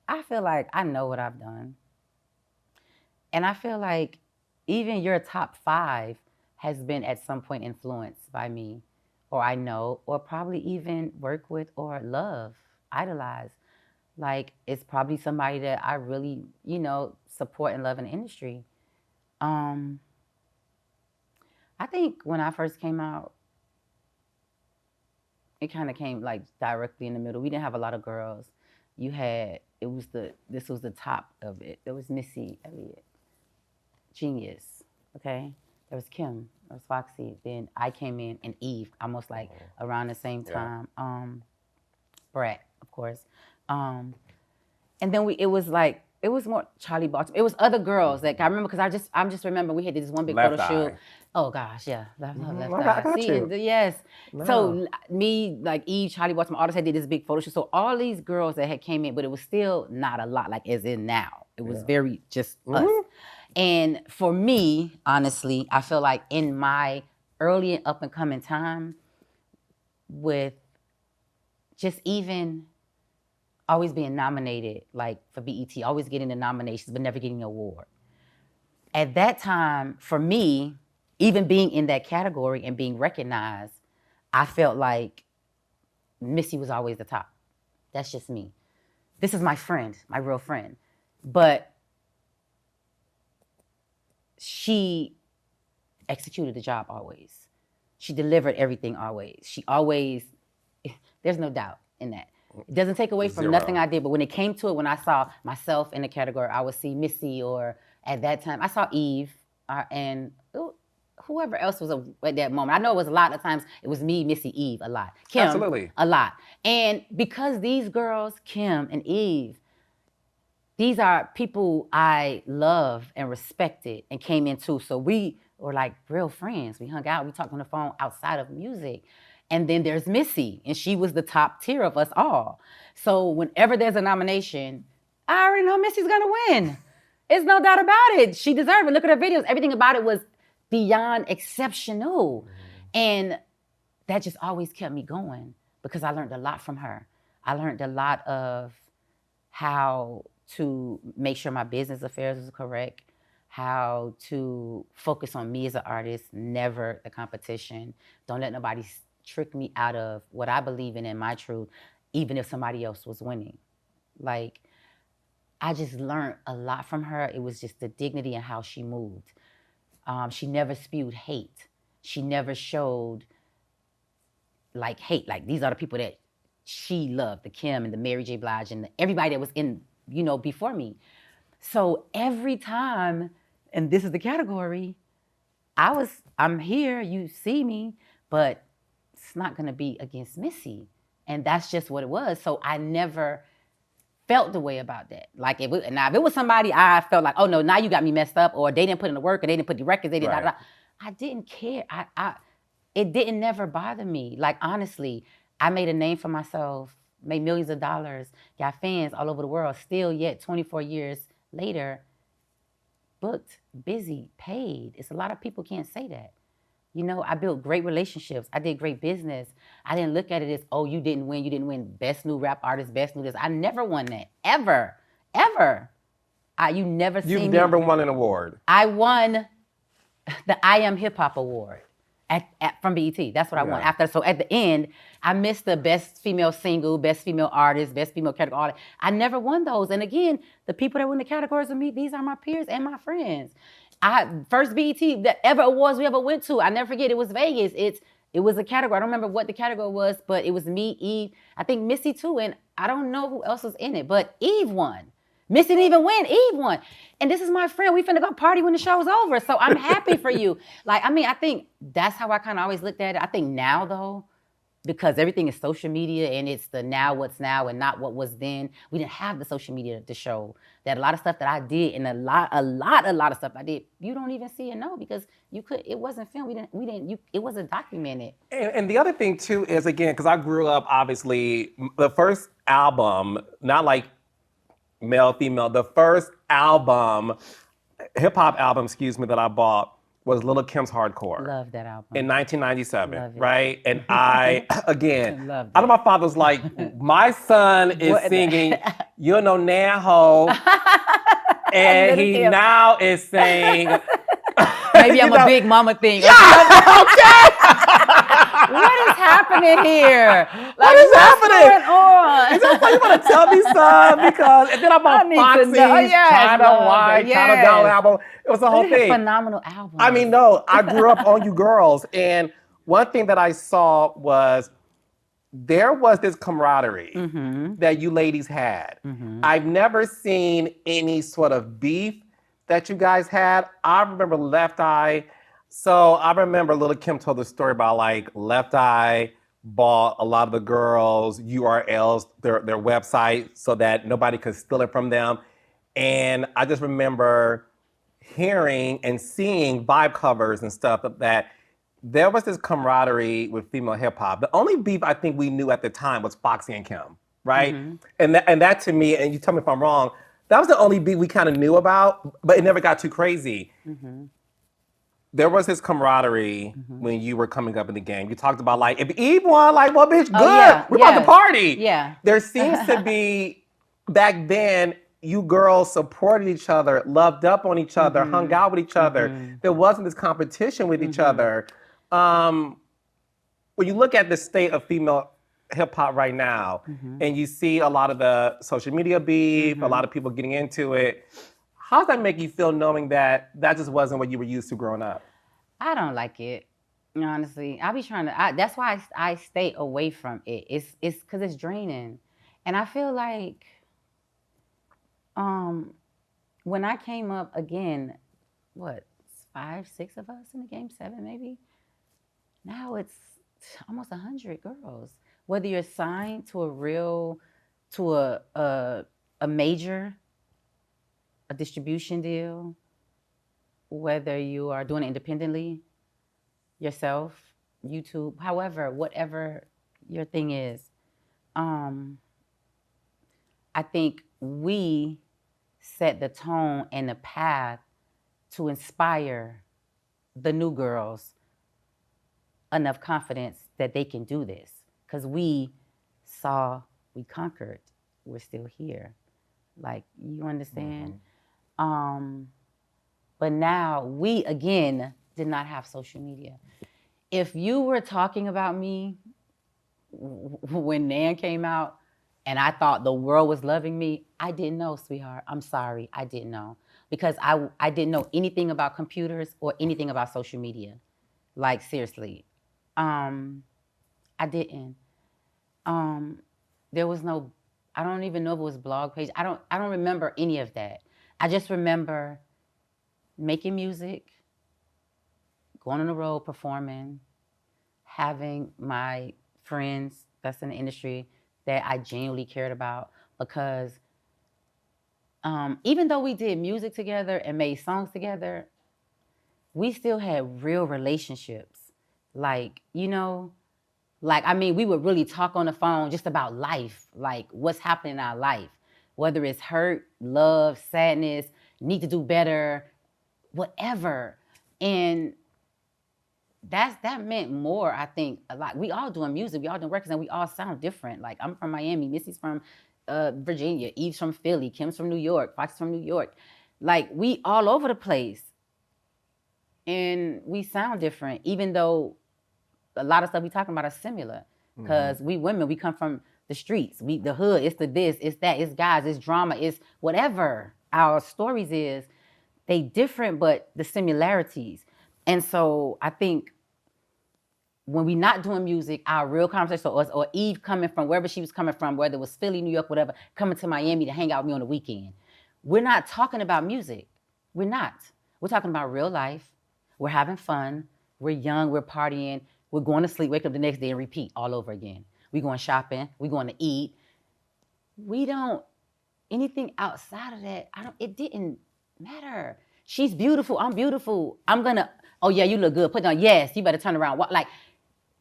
I feel like I know what I've done. And I feel like even your top 5 has been at some point influenced by me, or I know, or probably even work with or love, idolize. Like, it's probably somebody that I really, support and love in the industry. I think when I first came out, it kind of came like directly in the middle. We didn't have a lot of girls. This was the top of it. There was Missy Elliott, Genius, okay? There was Kim, there was Foxy. Then I came in, and Eve, almost like around the same time. Brat, of course. And then it was more Charlie Baltimore. It was other girls that I remember, because I'm just remember we had this one big photo shoot. Oh gosh, yeah, left eye. I got you. Yes. No. So me, like Eve, Charlie Baltimore, all this, I did this big photo shoot. So all these girls that had came in, but it was still not a lot, like as in now. It was very just us. And for me, honestly, I feel like in my early and up and coming time, with just even always being nominated, like for BET, always getting the nominations, but never getting an award. at that time, for me, even being in that category and being recognized, I felt like Missy was always the top. That's just me. This is my friend, my real friend. But she executed the job always. She delivered everything always. She always, there's no doubt in that. It doesn't take away from nothing I did, but when it came to it, when I saw myself in the category, I would see Missy, or at that time, I saw Eve, and whoever else was at that moment. I know it was a lot of times, it was me, Missy, Eve, a lot. Kim, absolutely. A lot. And because these girls, Kim and Eve, these are people I love and respected and came into. So we were like real friends. We hung out, we talked on the phone outside of music. And then there's Missy, and she was the top tier of us all. So whenever there's a nomination, I already know Missy's gonna win. There's no doubt about it. She deserved it. Look at her videos. Everything about it was beyond exceptional. And that just always kept me going because I learned a lot from her. I learned a lot of how to make sure my business affairs was correct, how to focus on me as an artist, never the competition. Don't let nobody trick me out of what I believe in my truth, even if somebody else was winning. Like, I just learned a lot from her. It was just the dignity and how she moved. She never spewed hate. She never showed like hate. Like, these are the people that she loved, the Kim and the Mary J. Blige and everybody that was in, before me. So every time, and this is the category, I'm here, you see me, but it's not gonna be against Missy. And that's just what it was. So I never felt the way about that. Like, if it was somebody I felt like, oh no, now you got me messed up, or they didn't put in the work, or they didn't put the records, they didn't Right. I didn't care. It didn't never bother me. Like, honestly, I made a name for myself, made millions of dollars, got fans all over the world, still yet 24 years later, booked, busy, paid. It's a lot of people can't say that. I built great relationships. I did great business. I didn't look at it as, oh, you didn't win best new rap artist, best new this. I never won that, ever. You've never won an award. I won the I Am Hip Hop Award from BET. That's what I won after. So at the end, I missed the best female single, best female artist, best female category. I never won those. And again, the people that win the categories with me, these are my peers and my friends. First BET, that ever awards we ever went to, I never forget, it was Vegas. It was a category. I don't remember what the category was, but it was me, Eve, I think Missy too, and I don't know who else was in it, but Eve won. Missy didn't even win, Eve won. And this is my friend, we finna go party when the show's over, so I'm happy for you. Like, I think that's how I kind of always looked at it. I think now though, because everything is social media and it's the now what's now and not what was then. We didn't have the social media to show that a lot of stuff that I did and a lot of stuff I did, you don't even see and know because it wasn't filmed. It wasn't documented. And the other thing too is, again, because I grew up, obviously, the first album, not like male, female, the first album, hip hop album, that I bought was Lil' Kim's Hardcore. Love that album. In 1997, Love it. right? And I, again, Love I know my father's like, my son is singing, you know, Nann ho, and he now is saying, maybe I'm a big mama thing. What is happening here? Like, what is happening? What's going on? Is that why you want to tell me something? Because, and then I bought Foxy's China White, China Doll album. It was the whole thing. Phenomenal album. I mean, no, I grew up on you girls. And one thing that I saw was there was this camaraderie that you ladies had. I've never seen any sort of beef that you guys had. I remember Left Eye. So I remember Lil' Kim told the story about like Left Eye bought a lot of the girls' URLs, their website, so that nobody could steal it from them. And I just remember hearing and seeing vibe covers and stuff that there was this camaraderie with female hip hop. The only beef I think we knew at the time was Foxy and Kim, right? And that to me, and you tell me if I'm wrong, that was the only beef we kind of knew about, but it never got too crazy. There was this camaraderie when you were coming up in the game. You talked about like, if Eve won, like, well, bitch, good. We're about to party. Yeah. There seems to be, back then, you girls supported each other, loved up on each other, hung out with each other. There wasn't this competition with each other. When you look at the state of female hip hop right now, and you see a lot of the social media beef, a lot of people getting into it, how does that make you feel knowing that that just wasn't what you were used to growing up? I don't like it. Honestly, I be trying to. That's why I stay away from it. It's because it's draining, and I feel like, when I came up again, what 5, 6 of us in the game, 7 maybe. Now it's almost 100 girls. Whether you're signed to a major, a distribution deal, whether you are doing it independently, yourself, YouTube, however, whatever your thing is, I think we set the tone and the path to inspire the new girls enough confidence that they can do this. Because we conquered, we're still here. Like, you understand? But now we, again, did not have social media. If you were talking about me when Nann came out and I thought the world was loving me, I didn't know, sweetheart. I'm sorry, I didn't know. Because I didn't know anything about computers or anything about social media. Like, seriously. I didn't. There was no, I don't even know if it was blog page. I don't remember any of that. I just remember making music, going on the road, performing, having my friends that's in the industry that I genuinely cared about, because even though we did music together and made songs together, we still had real relationships. Like, you know, I mean, we would really talk on the phone just about life, like what's happening in our life, whether it's hurt, love, sadness, need to do better, whatever. And that meant more, I think, a lot. We all doing music, we all doing records, and we all sound different. Like, I'm from Miami, Missy's from Virginia, Eve's from Philly, Kim's from New York, Fox's from New York. Like, we all over the place. And we sound different, even though a lot of stuff we talking about are similar. Because we women, we come from the streets, the hood, it's the this, it's that, it's guys, it's drama, it's whatever our stories is. They different, but the similarities. And so I think when we not doing music, our real conversation, or Eve coming from wherever she was coming from, whether it was Philly, New York, whatever, coming to Miami to hang out with me on the weekend. We're not talking about music. We're not. We're talking about real life. We're having fun. We're young. We're partying. We're going to sleep, wake up the next day and repeat all over again. We're going shopping. We're going to eat. We don't, anything outside of that, it didn't matter. She's beautiful. I'm beautiful. I'm going to, oh yeah, you look good. Put it on. Yes, you better turn around. Like,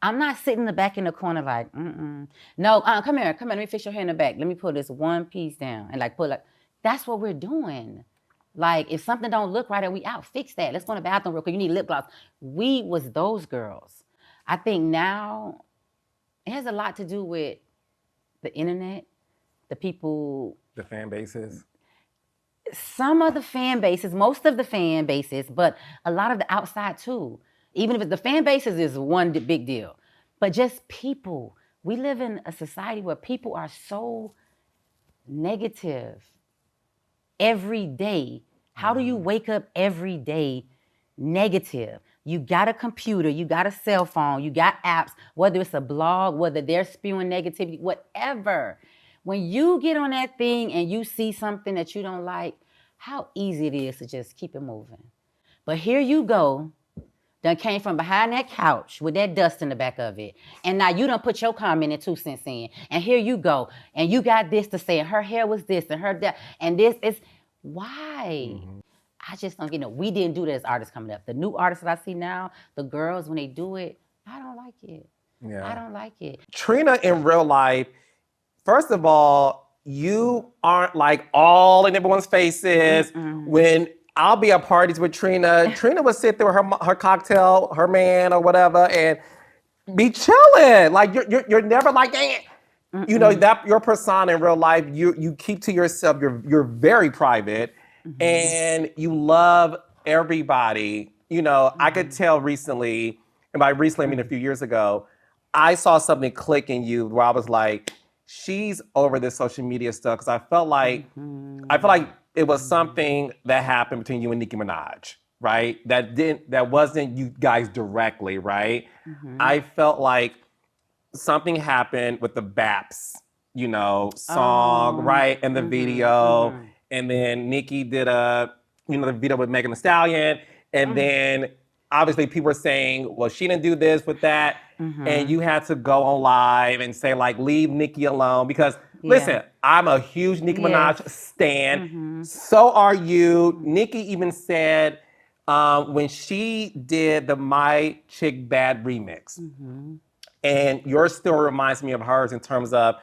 I'm not sitting in the back in the corner like, No, come here. Let me fix your hair in the back. Let me pull this one piece down and like pull it. That's what we're doing. Like, if something don't look right and we out, fix that. Let's go in the bathroom real quick. You need lip gloss. We was those girls. I think now it has a lot to do with the internet, the people. The fan bases. Some of the fan bases, most of the fan bases, but a lot of the outside too. Even if the fan bases is one big deal. But just people. We live in a society where people are so negative every day. How do you wake up every day negative? You got a computer, you got a cell phone, you got apps, whether it's a blog, whether they're spewing negativity, whatever. When you get on that thing and you see something that you don't like, how easy it is to just keep it moving. But here you go, done came from behind that couch with that dust in the back of it. And now you done put your comment and 2 cents in. And here you go. And you got this to say, and her hair was this, and her that, and this is, why? I just don't get it. We didn't do that as artists coming up. The new artists that I see now, the girls, when they do it, I don't like it. Yeah. I don't like it. Trina, in real life, first of all, you aren't like all in everyone's faces. When I'll be at parties with Trina, Trina would sit there with her cocktail, her man or whatever, and be chilling. Like, you're never like, You know, that your persona in real life, you keep to yourself. You're very private, and you love everybody. You know, I could tell recently, and by recently I mean a few years ago, I saw something click in you where I was like, she's over this social media stuff because I feel like it was something that happened between you and Nicki Minaj, right? That wasn't you guys directly, right? I felt like something happened with the Baps, you know, song, right? And the video. And then Nicki did the video with Megan Thee Stallion. And then obviously people were saying, well, she didn't do this with that. And you had to go on live and say, like, leave Nicki alone. Because listen, I'm a huge Nicki Minaj stan. So are you. Nicki even said when she did the My Chick Bad remix. And your story reminds me of hers in terms of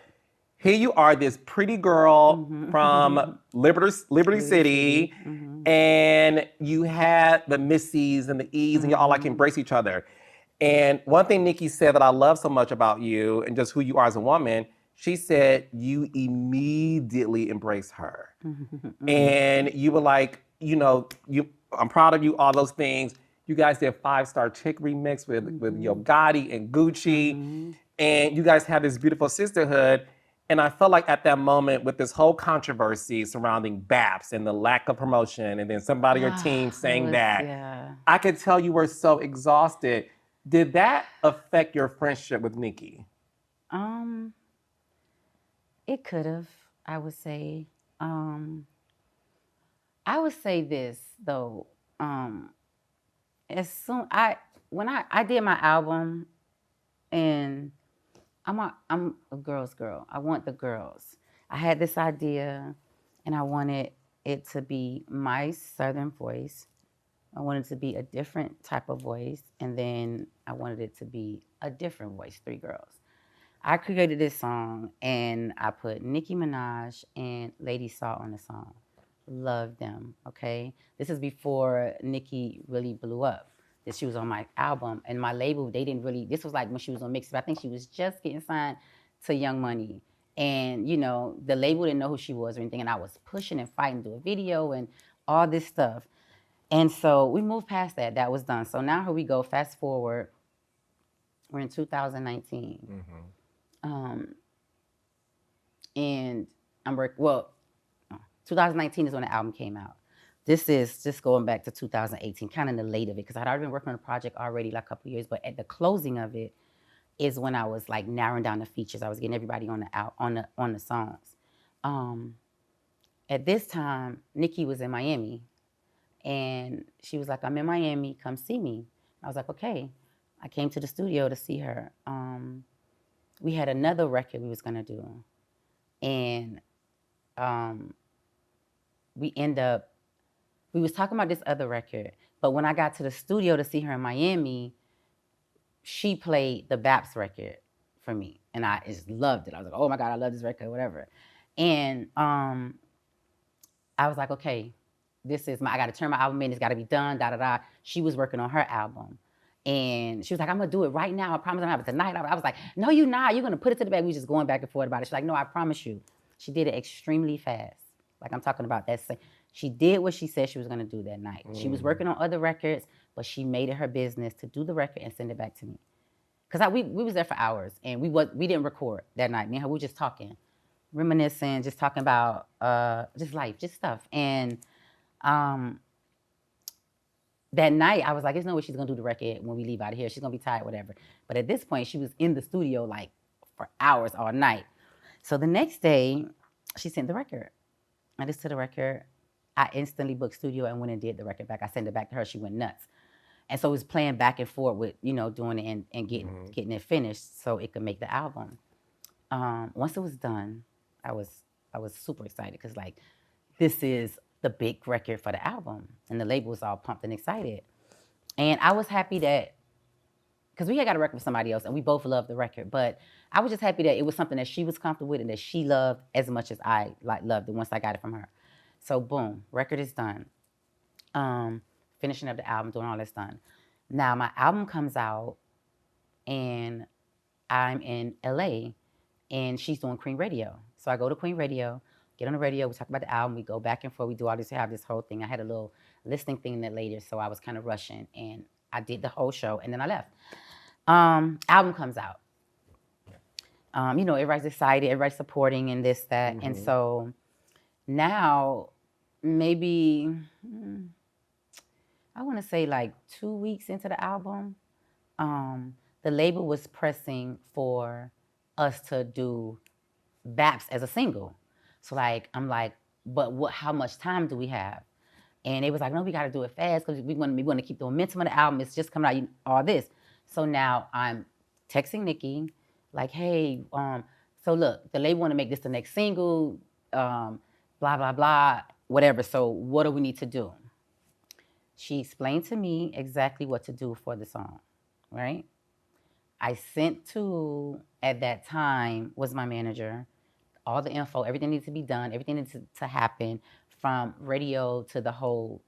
here you are, this pretty girl from Liberty City, and you had the Missies and the E's, and you all like embrace each other. And one thing Nicki said that I love so much about you and just who you are as a woman, she said you immediately embraced her. And you were like, you know, I'm proud of you, all those things. You guys did 5-Star Chick remix with Yo Gotti and Gucci. And you guys have this beautiful sisterhood. And I felt like at that moment with this whole controversy surrounding BAPS and the lack of promotion and then somebody on your team saying that, I could tell you were so exhausted. Did that affect your friendship with Nicki? It could have, I would say. I would say this though. When I did my album, and I'm a girl's girl. I want the girls. I had this idea, and I wanted it to be my Southern voice. I wanted it to be a different type of voice, and then I wanted it to be a different voice, 3 girls. I created this song, and I put Nicki Minaj and Lady Saw on the song. Love them, okay? This is before Nicki really blew up. That she was on my album, and my label, they didn't really, this was like when she was on Mixtape. I think she was just getting signed to Young Money. And, you know, the label didn't know who she was or anything, and I was pushing and fighting to do a video and all this stuff. And so we moved past that. That was done. So now here we go, fast forward. We're in 2019. And I'm 2019 is when the album came out. This is just going back to 2018, kind of in the late of it, because I'd already been working on the project already like a couple years, but at the closing of it is when I was like narrowing down the features. I was getting everybody on the songs. At this time, Nicki was in Miami, and she was like, "I'm in Miami, come see me." I was like, "Okay." I came to the studio to see her. We had another record we was gonna do, and we was talking about this other record, but when I got to the studio to see her in Miami, she played the Baps record for me, and I just loved it. I was like, "Oh my God, I love this record," whatever. And I was like, "Okay, I got to turn my album in. It's got to be done." Da da da. She was working on her album, and she was like, "I'm gonna do it right now. I promise I'm gonna have it tonight." I was like, "No, you're not. You're gonna put it to the back." We was just going back and forth about it. She's like, "No, I promise you." She did it extremely fast. Like I'm talking about that. She did what she said she was gonna do that night. She was working on other records, but she made it her business to do the record and send it back to me. Cause we was there for hours, and we didn't record that night. Me and her, we were just talking, reminiscing, just talking about just life, just stuff. And that night, I was like, "There's no way she's gonna do the record when we leave out of here. She's gonna be tired, whatever." But at this point, she was in the studio like for hours all night. So the next day, she sent the record. I listened to the record. I instantly booked studio and went and did the record back. I sent it back to her. She went nuts. And so it was playing back and forth with, doing it and getting it finished so it could make the album. Once it was done, I was super excited because like this is the big record for the album, and the label was all pumped and excited. And I was happy that because we had got a record with somebody else and we both loved the record, but I was just happy that it was something that she was comfortable with and that she loved as much as I loved it once I got it from her. So boom, record is done. Finishing up the album, doing all this done. Now my album comes out and I'm in LA, and she's doing Queen Radio. So I go to Queen Radio, get on the radio, we talk about the album, we go back and forth, we do all this, have this whole thing. I had a little listening thing that later, so I was kind of rushing, and I did the whole show, and then I left. Album comes out. Everybody's excited, everybody's supporting and this, that. And so now, maybe, I want to say like 2 weeks into the album, the label was pressing for us to do Baps as a single. So I'm like, but how much time do we have? And it was like, no, we got to do it fast because we want to keep the momentum of the album. It's just coming out, all this. So now I'm texting Nicki, like, hey, so look, the label want to make this the next single, blah, blah, blah, whatever. So what do we need to do? She explained to me exactly what to do for the song, right? I sent to, at that time, was my manager, all the info, everything needs to be done, everything needs to happen, from radio to the whole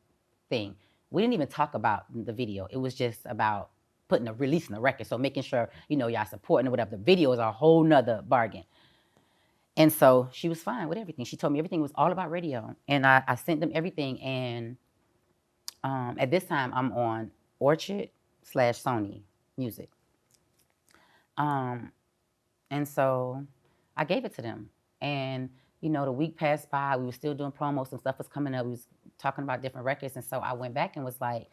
thing. We didn't even talk about the video. It was just about releasing the record. So making sure, y'all supporting or whatever. The video is a whole nother bargain. And so she was fine with everything. She told me everything was all about radio. And I sent them everything. And at this time, I'm on Orchard/Sony Music. And so I gave it to them. And, the week passed by, we were still doing promos, some stuff was coming up, we was talking about different records. And so I went back and was like,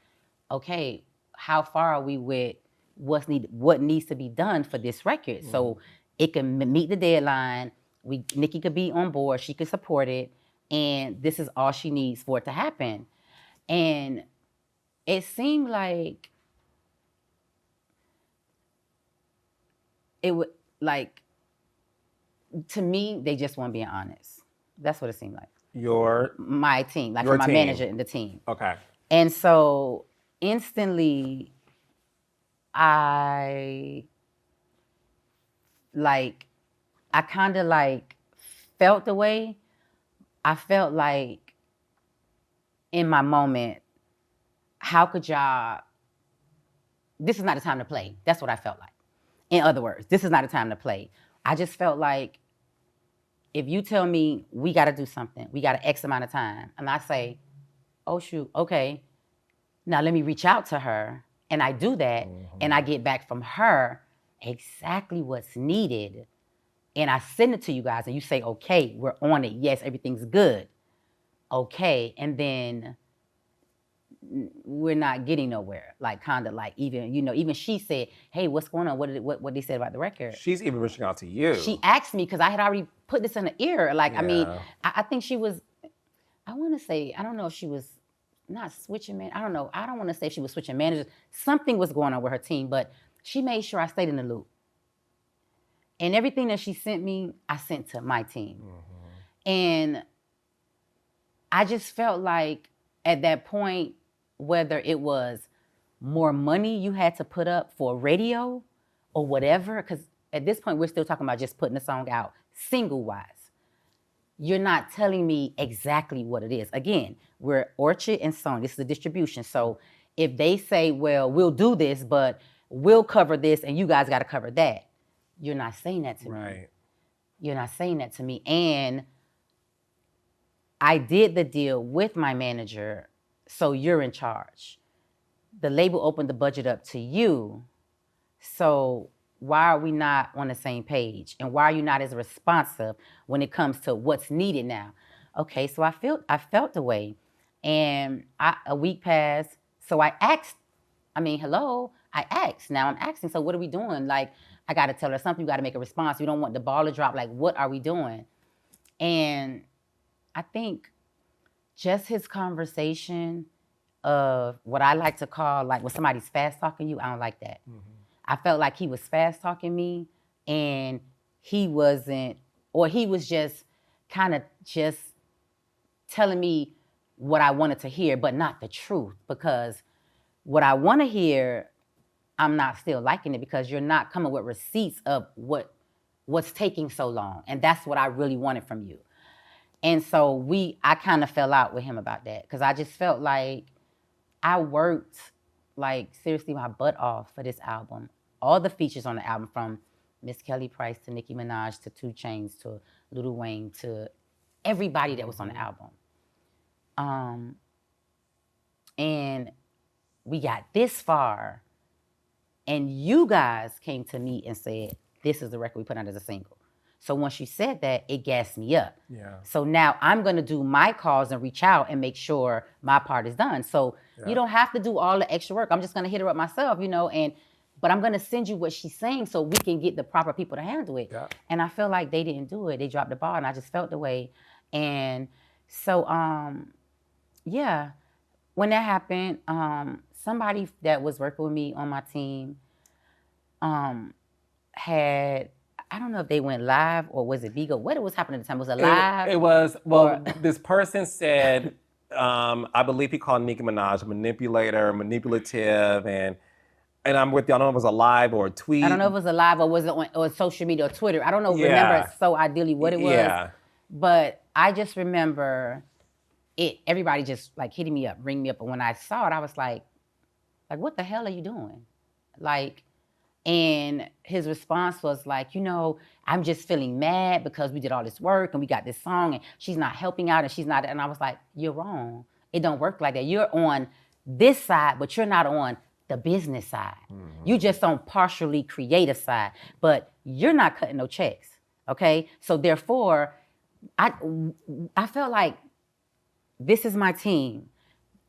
okay, how far are we with what needs to be done for this record? So it can meet the deadline, Nicki could be on board, she could support it, and this is all she needs for it to happen. And it seemed like it would, to me, they just weren't being honest. That's what it seemed like. My team, my manager and the team. Okay. And so instantly, I kind of felt the way. I felt like in my moment, how could y'all, this is not the time to play. That's what I felt like. In other words, this is not the time to play. I just felt like, if you tell me we got to do something, we got an X amount of time, and I say, oh shoot, okay, now let me reach out to her, and I do that, and I get back from her exactly what's needed, and I send it to you guys, and you say, okay, we're on it, yes, everything's good, okay, and then we're not getting nowhere. Even she said, hey, what's going on? What they said about the record? She's even reaching out to you. She asked me, because I had already put this in her ear. I think she was, I want to say, I don't know if she was not switching man. I don't know. I don't want to say she was switching managers. Something was going on with her team, but she made sure I stayed in the loop. And everything that she sent me, I sent to my team. And I just felt like at that point, whether it was more money you had to put up for radio or whatever, because at this point, we're still talking about just putting the song out single-wise. You're not telling me exactly what it is. Again, we're Orchard and Sony. This is the distribution. So if they say, well, we'll do this, but we'll cover this and you guys got to cover that, you're not saying that to me. Right. You're not saying that to me. And I did the deal with my manager, so you're in charge. The label opened the budget up to you, so why are we not on the same page? And why are you not as responsive when it comes to what's needed now? Okay, so I felt the way. And a week passed, so I asked, I asked. Now I'm asking, so what are we doing? I got to tell her something, you got to make a response. You don't want the ball to drop, what are we doing? And I think just his conversation of what I like to call, when somebody's fast talking you, I don't like that. I felt like he was fast talking me, and he wasn't, or he was just kind of just telling me what I wanted to hear, but not the truth, because what I want to hear, I'm not still liking it, because you're not coming with receipts of what's taking so long. And that's what I really wanted from you. And so I kind of fell out with him about that, because I just felt like I worked seriously my butt off for this album. All the features on the album, from Miss Kelly Price to Nicki Minaj to 2 Chainz to Lil Wayne to everybody that was on the album. And we got this far, and you guys came to me and said, this is the record we put out as a single. So once you said that, it gassed me up. Yeah. So now I'm gonna do my calls and reach out and make sure my part is done. So you don't have to do all the extra work. I'm just gonna hit her up myself, but I'm gonna send you what she's saying so we can get the proper people to handle it. Yeah. And I feel like they didn't do it. They dropped the ball, and I just felt the way. And so, when that happened, somebody that was working with me on my team had, I don't know if they went live or was it Vigo? What was happening at the time? Was it live? It was, this person said, I believe he called Nicki Minaj a manipulator, manipulative, and I'm with you. I don't know if it was a live or a tweet. I don't know if it was a live or was it on social media or Twitter. I don't know, remember so ideally what it was. Yeah. But I just remember everybody just like hitting me up, ringing me up. And when I saw it, I was like, what the hell are you doing? And his response was like, I'm just feeling mad because we did all this work and we got this song and she's not helping out and she's not, and I was like, you're wrong. It don't work like that. You're on this side, but you're not on the business side. Mm-hmm. You just on partially creative side, but you're not cutting no checks, okay? So therefore, I felt like this is my team.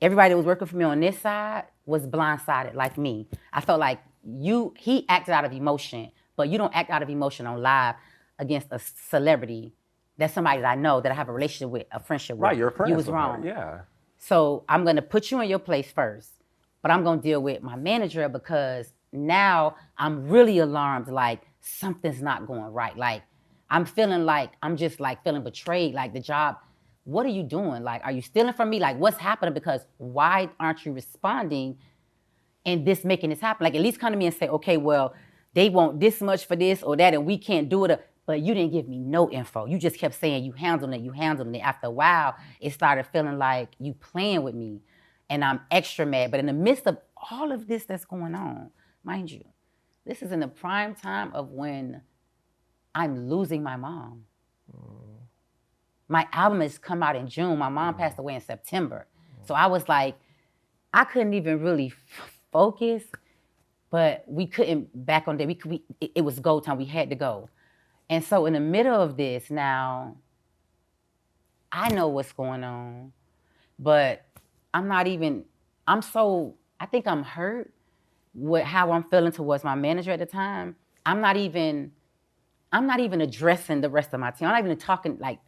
Everybody that was working for me on this side was blindsided like me. I felt like he acted out of emotion, but you don't act out of emotion on live against a celebrity that's somebody that I know, that I have a relationship with, a friendship with. Right, you're a friend. You was wrong. Her. Yeah. So I'm gonna put you in your place first, but I'm gonna deal with my manager because now I'm really alarmed, like something's not going right. Like I'm feeling like, I'm just like feeling betrayed, like the job, what are you doing? Like, are you stealing from me? Like what's happening? Because why aren't you responding and this making this happen? Like at least come to me and say, okay, well, they want this much for this or that and we can't do it. But you didn't give me no info. You just kept saying you handling it. After a while, it started feeling like you playing with me and I'm extra mad. But in the midst of all of this that's going on, mind you, this is in the prime time of when I'm losing my mom. My album has come out in June. My mom passed away in September. So I was like, I couldn't even really focus, but we couldn't back on that. It was go time. We had to go. And so in the middle of this now, I know what's going on, but I think I'm hurt with how I'm feeling towards my manager at the time. I'm not even addressing the rest of my team. I'm not even talking, like,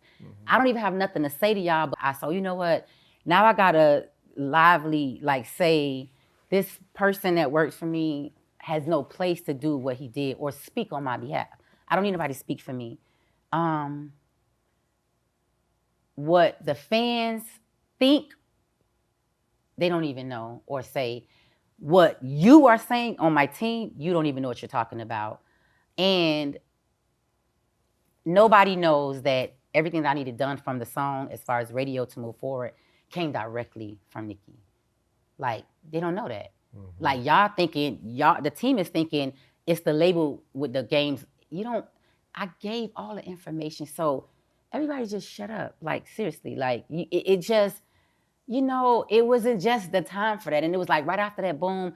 I don't even have nothing to say to y'all, but so you know what? Now I gotta lively, like say, this person that works for me has no place to do what he did or speak on my behalf. I don't need nobody to speak for me. What the fans think, they don't even know or say. What you are saying on my team, you don't even know what you're talking about. And nobody knows that everything that I needed done from the song as far as radio to move forward came directly from Nicki. Like, they don't know that. Mm-hmm. Like, the team is thinking it's the label with the games. I gave all the information. So everybody just shut up. Like, seriously, like it just, it wasn't just the time for that. And it was like right after that, boom,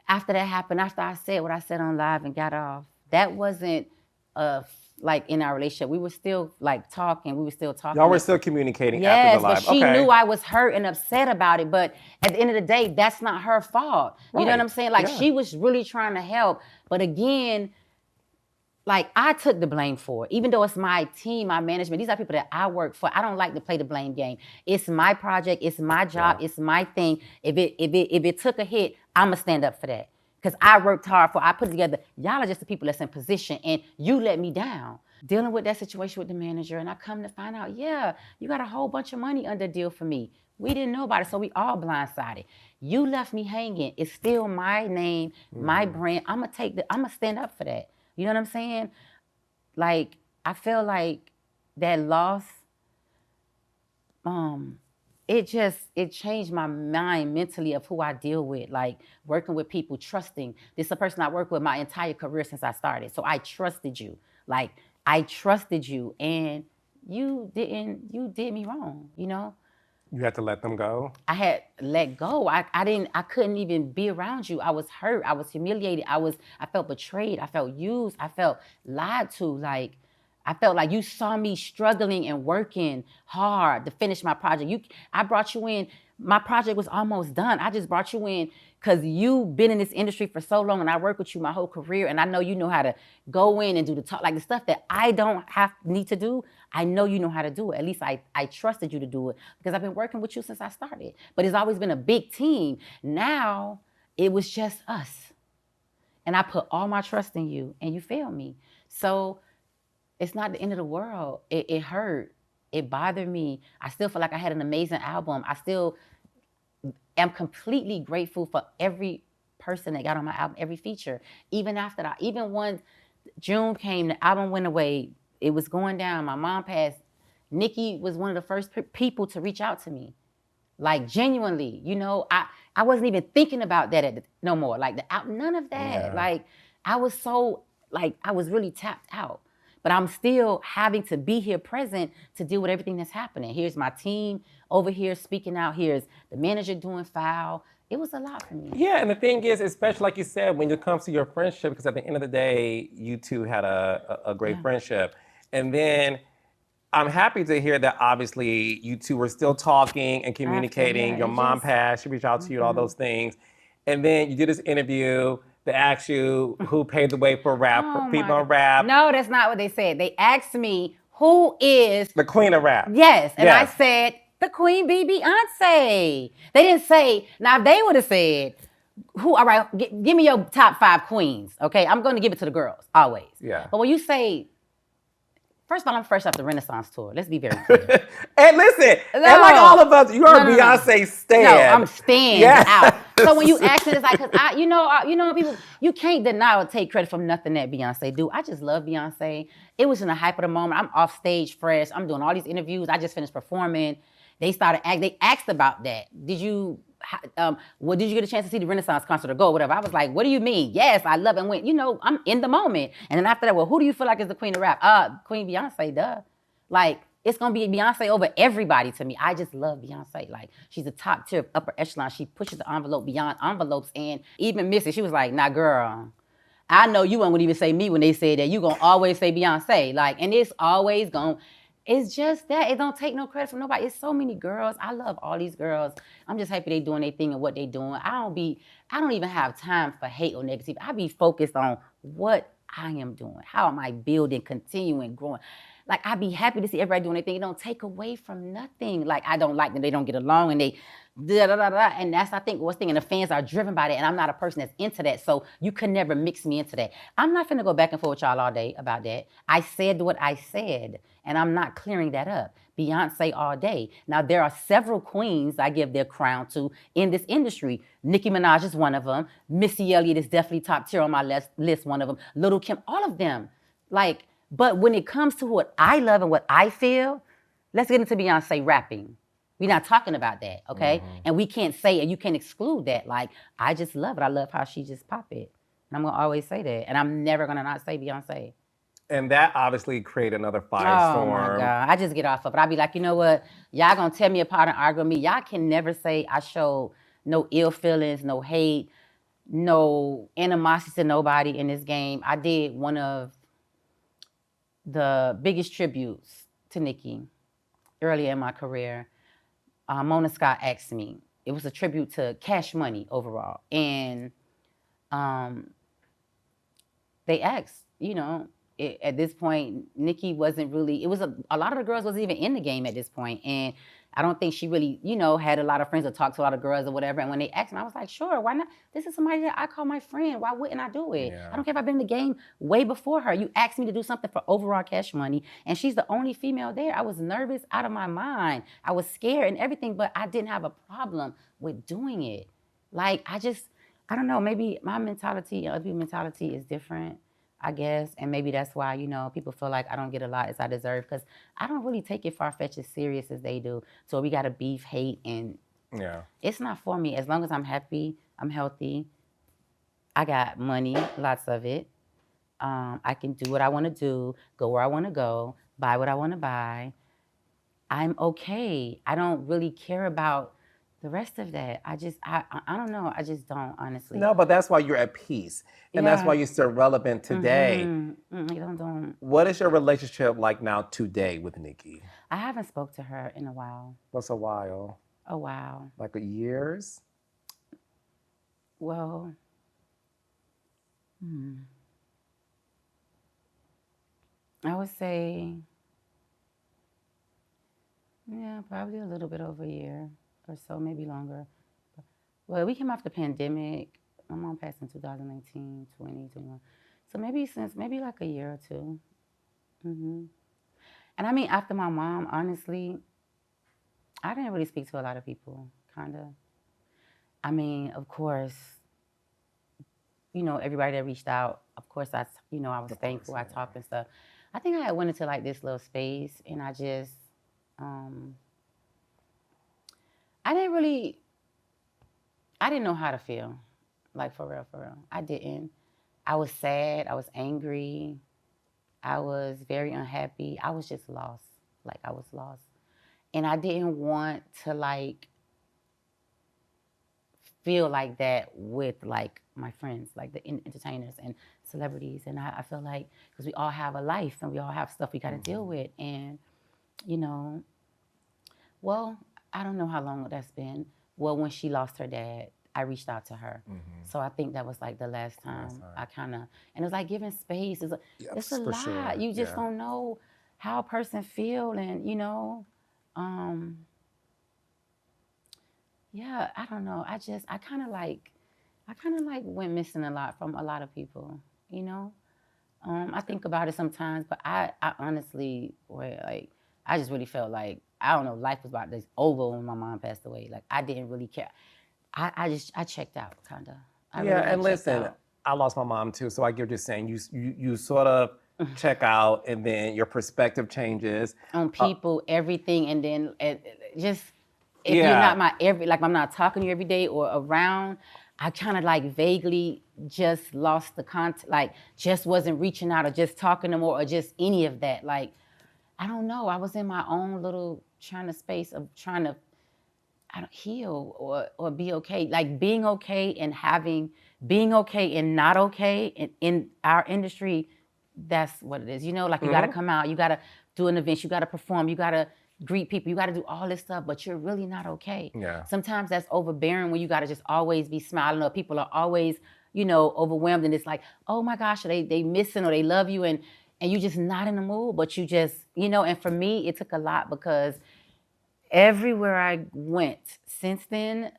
after that happened, after I said what I said on live and got off, that wasn't like in our relationship. We were still like talking. We were still talking. Y'all were still communicating after the live. Yes, but she knew I was hurt and upset about it. But at the end of the day, that's not her fault. Right. You know what I'm saying? Like she was really trying to help. But again, like I took the blame for it. Even though it's my team, my management, these are people that I work for. I don't like to play the blame game. It's my project, it's my job, it's my thing. If it took a hit, I'ma stand up for that. Because I worked hard I put it together. Y'all are just the people that's in position and you let me down. Dealing with that situation with the manager and I come to find out, you got a whole bunch of money under deal for me. We didn't know about it, so we all blindsided. You left me hanging. It's still my name, my brand. I'ma stand up for that. You know what I'm saying? Like, I feel like that loss, it changed my mind mentally of who I deal with, like working with people, trusting. This is a person I work with my entire career since I started. So I trusted you. Like I trusted you and you did me wrong, you know? You had to let them go. I had let go. I couldn't even be around you. I was hurt. I was humiliated. I felt betrayed. I felt used. I felt lied to. Like I felt like you saw me struggling and working hard to finish my project. I brought you in. My project was almost done. I just brought you in because you've been in this industry for so long and I worked with you my whole career and I know you know how to go in and do the talk, like the stuff that I don't need to do. I know you know how to do it. At least I trusted you to do it because I've been working with you since I started. But it's always been a big team. Now it was just us. And I put all my trust in you and you failed me. So it's not the end of the world. It hurt. It bothered me. I still feel like I had an amazing album. I still am completely grateful for every person that got on my album, every feature. Even after that, even when June came, the album went away, it was going down, my mom passed. Nicki was one of the first people to reach out to me. Like genuinely, you know, I wasn't even thinking about that no more. Like none of that. Yeah. Like I was so, like I was really tapped out. But I'm still having to be here present to deal with everything that's happening. Here's my team over here speaking out. Here's the manager doing foul. It was a lot for me. Yeah, and the thing is, especially like you said, when it comes to your friendship, because at the end of the day, you two had a great friendship. And then I'm happy to hear that obviously you two were still talking and communicating. Yeah, Your mom passed, she reached out to you and all those things. And then you did this interview. They asked you who paved the way for rap, for female rap. No, that's not what they said. They asked me, who is the queen of rap? Yes, and I said, the queen be Beyonce. They didn't say, now if they would have said, who, all right, give me your top 5 queens, okay? I'm going to give it to the girls, always. Yeah. But when you say, first of all, I'm fresh off the Renaissance tour. Let's be very clear. And listen, and like all of us, you are a Beyonce stan. No, I'm stand out. So when you ask it, it's like, cause you know, people, you can't deny or take credit from nothing that Beyonce do. I just love Beyonce. It was in the hype of the moment. I'm off stage fresh. I'm doing all these interviews. I just finished performing. They asked about that. Did you get a chance to see the Renaissance concert or go, whatever? I was like, what do you mean? Yes, I love it. And went, I'm in the moment. And then after that, well, who do you feel like is the queen of rap? Queen Beyonce, duh. Like, it's gonna be Beyonce over everybody to me. I just love Beyonce. Like, she's a top tier, upper echelon. She pushes the envelope beyond envelopes. And even Missy, she was like, nah, girl, I know you won't even say me when they say that. You gonna always say Beyonce. Like, and it's always gonna, it's just that. It don't take no credit from nobody. It's so many girls. I love all these girls. I'm just happy they doing their thing and what they doing. I don't even have time for hate or negativity. I be focused on what I am doing. How am I building, continuing, growing? Like, I be happy to see everybody doing their thing. It don't take away from nothing. Like, I don't like them. They don't get along and they da-da-da-da. And that's, I think, what's thinking. The fans are driven by that. And I'm not a person that's into that. So you can never mix me into that. I'm not finna go back and forth with y'all all day about that. I said what I said. And I'm not clearing that up. Beyonce all day. Now, there are several queens I give their crown to in this industry. Nicki Minaj is one of them. Missy Elliott is definitely top tier on my list, one of them. Little Kim, all of them. Like, but when it comes to what I love and what I feel, let's get into Beyonce rapping. We're not talking about that, okay? Mm-hmm. And we can't say, and you can't exclude that. Like, I just love it. I love how she just pop it. And I'm gonna always say that. And I'm never gonna not say Beyonce. And that obviously created another firestorm. Oh my God, I just get off of it. I be like, you know what? Y'all gonna tear me apart and argue with me. Y'all can never say I showed no ill feelings, no hate, no animosity to nobody in this game. I did one of the biggest tributes to Nicki earlier in my career. Mona Scott asked me. It was a tribute to Cash Money overall. And they asked, at this point, Nicki wasn't really, it was a lot of the girls wasn't even in the game at this point. And I don't think she really, had a lot of friends or talked to a lot of girls or whatever. And when they asked me, I was like, sure, why not? This is somebody that I call my friend. Why wouldn't I do it? Yeah. I don't care if I've been in the game way before her. You asked me to do something for overall Cash Money. And she's the only female there. I was nervous out of my mind. I was scared and everything, but I didn't have a problem with doing it. Like, I don't know, maybe my mentality and other people's mentality is different. I guess. And maybe that's why, people feel like I don't get a lot as I deserve, because I don't really take it far-fetched as serious as they do. So we got to beef, hate, and it's not for me. As long as I'm happy, I'm healthy, I got money, lots of it. I can do what I want to do, go where I want to go, buy what I want to buy. I'm okay. I don't really care about the rest of that. I don't know. I just don't, honestly. No, but that's why you're at peace. And that's why you're still relevant today. Don't. What is your relationship like now today with Nicki? I haven't spoke to her in a while. What's a while? A while. Like years? Well, I would say, yeah, probably a little bit over a year or so, maybe longer. Well, we came off the pandemic. My mom passed in 2019, 20, 21. So maybe like a year or two. And I mean, after my mom, honestly, I didn't really speak to a lot of people, kind of. I mean, of course, everybody that reached out, of course, I was thankful. I talked and stuff. I think I went into like this little space, and I just, I didn't know how to feel, like for real. I didn't. I was sad. I was angry. I was very unhappy. I was just lost. Like, I was lost. And I didn't want to, like, feel like that with, like, my friends, like the entertainers and celebrities. And I feel like, because we all have a life and we all have stuff we got to deal with. And, well, I don't know how long that's been. Well, when she lost her dad, I reached out to her. So I think that was like the last time I kind of, and it was like giving space. It's a lot. Sure. You just don't know how a person feel, and yeah, I don't know. I kind of like went missing a lot from a lot of people, I think about it sometimes, but I honestly, I just really felt like, I don't know, life was about this over when my mom passed away. Like, I didn't really care. I checked out, kind of. And listen, I lost my mom too, so I get what you're saying. You sort of check out, and then your perspective changes on people, everything, and then just if you're not I'm not talking to you every day or around, I kind of like vaguely just lost the contact, like just wasn't reaching out or just talking no more or just any of that. Like, I don't know. I was in my own little space of trying to heal or be okay. Like, being okay and being okay and not okay in our industry, that's what it is. Like, you got to come out, you got to do an event, you got to perform, you got to greet people, you got to do all this stuff, but you're really not okay. Yeah. Sometimes that's overbearing when you got to just always be smiling, or people are always, overwhelmed, and it's like, oh my gosh, they missing or they love you, and you just not in the mood, but you just, and for me, it took a lot, because everywhere I went since then,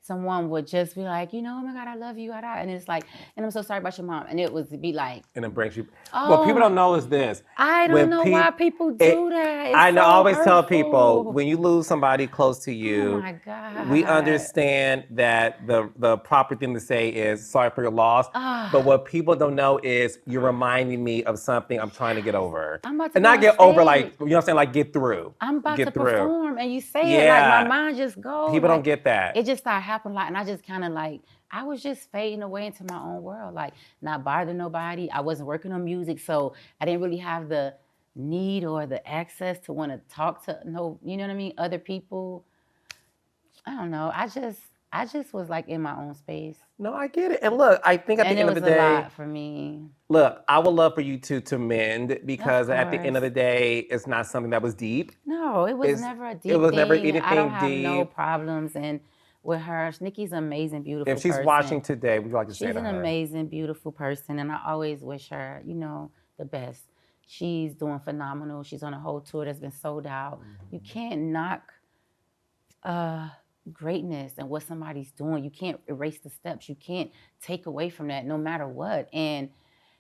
someone would just be like, oh my God, I love you. And it's like, and I'm so sorry about your mom. And it would be like. And it breaks you. What people don't know is this. I don't know why people do that. I know, I always tell people, when you lose somebody close to you, oh my God, we understand that the proper thing to say is sorry for your loss. But what people don't know is you're reminding me of something I'm trying to get over. I'm about to not get over, like, you know what I'm saying? Like, get through. I'm about to perform, and you say it, like, my mind just goes. People don't get that. It just started happening a lot, and I just kind of like, I was just fading away into my own world, like, not bothering nobody. I wasn't working on music, so I didn't really have the need or the access to want to talk to other people. I don't know. I just was like in my own space. No, I get it. And look, I think at the end of the day, it was a lot for me. Look, I would love for you to mend, because at the end of the day, it's not something that was deep. No, it was never a deep thing. It was never anything deep. I don't have no problems, and with her, Nicki's an amazing, beautiful person. If she's watching today, would you like to say to her? She's an amazing, beautiful person, and I always wish her, the best. She's doing phenomenal. She's on a whole tour that's been sold out. You can't knock greatness and what somebody's doing. You can't erase the steps. You can't take away from that, no matter what. And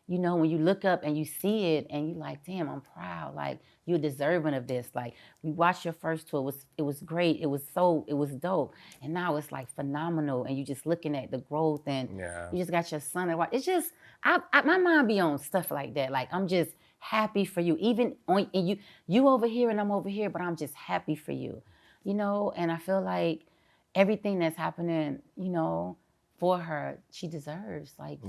you know, when you look up and you see it and you're like, damn, I'm proud. Like, you're deserving of this. Like, we watched your first tour. It was great. It was dope. And now it's like phenomenal. And you just looking at the growth and you just got your son. It's just, my mind be on stuff like that. Like, I'm just happy for you. Even on, and you over here and I'm over here, but I'm just happy for you, you know? And I feel like everything that's happening, you know, for her, she deserves. Like,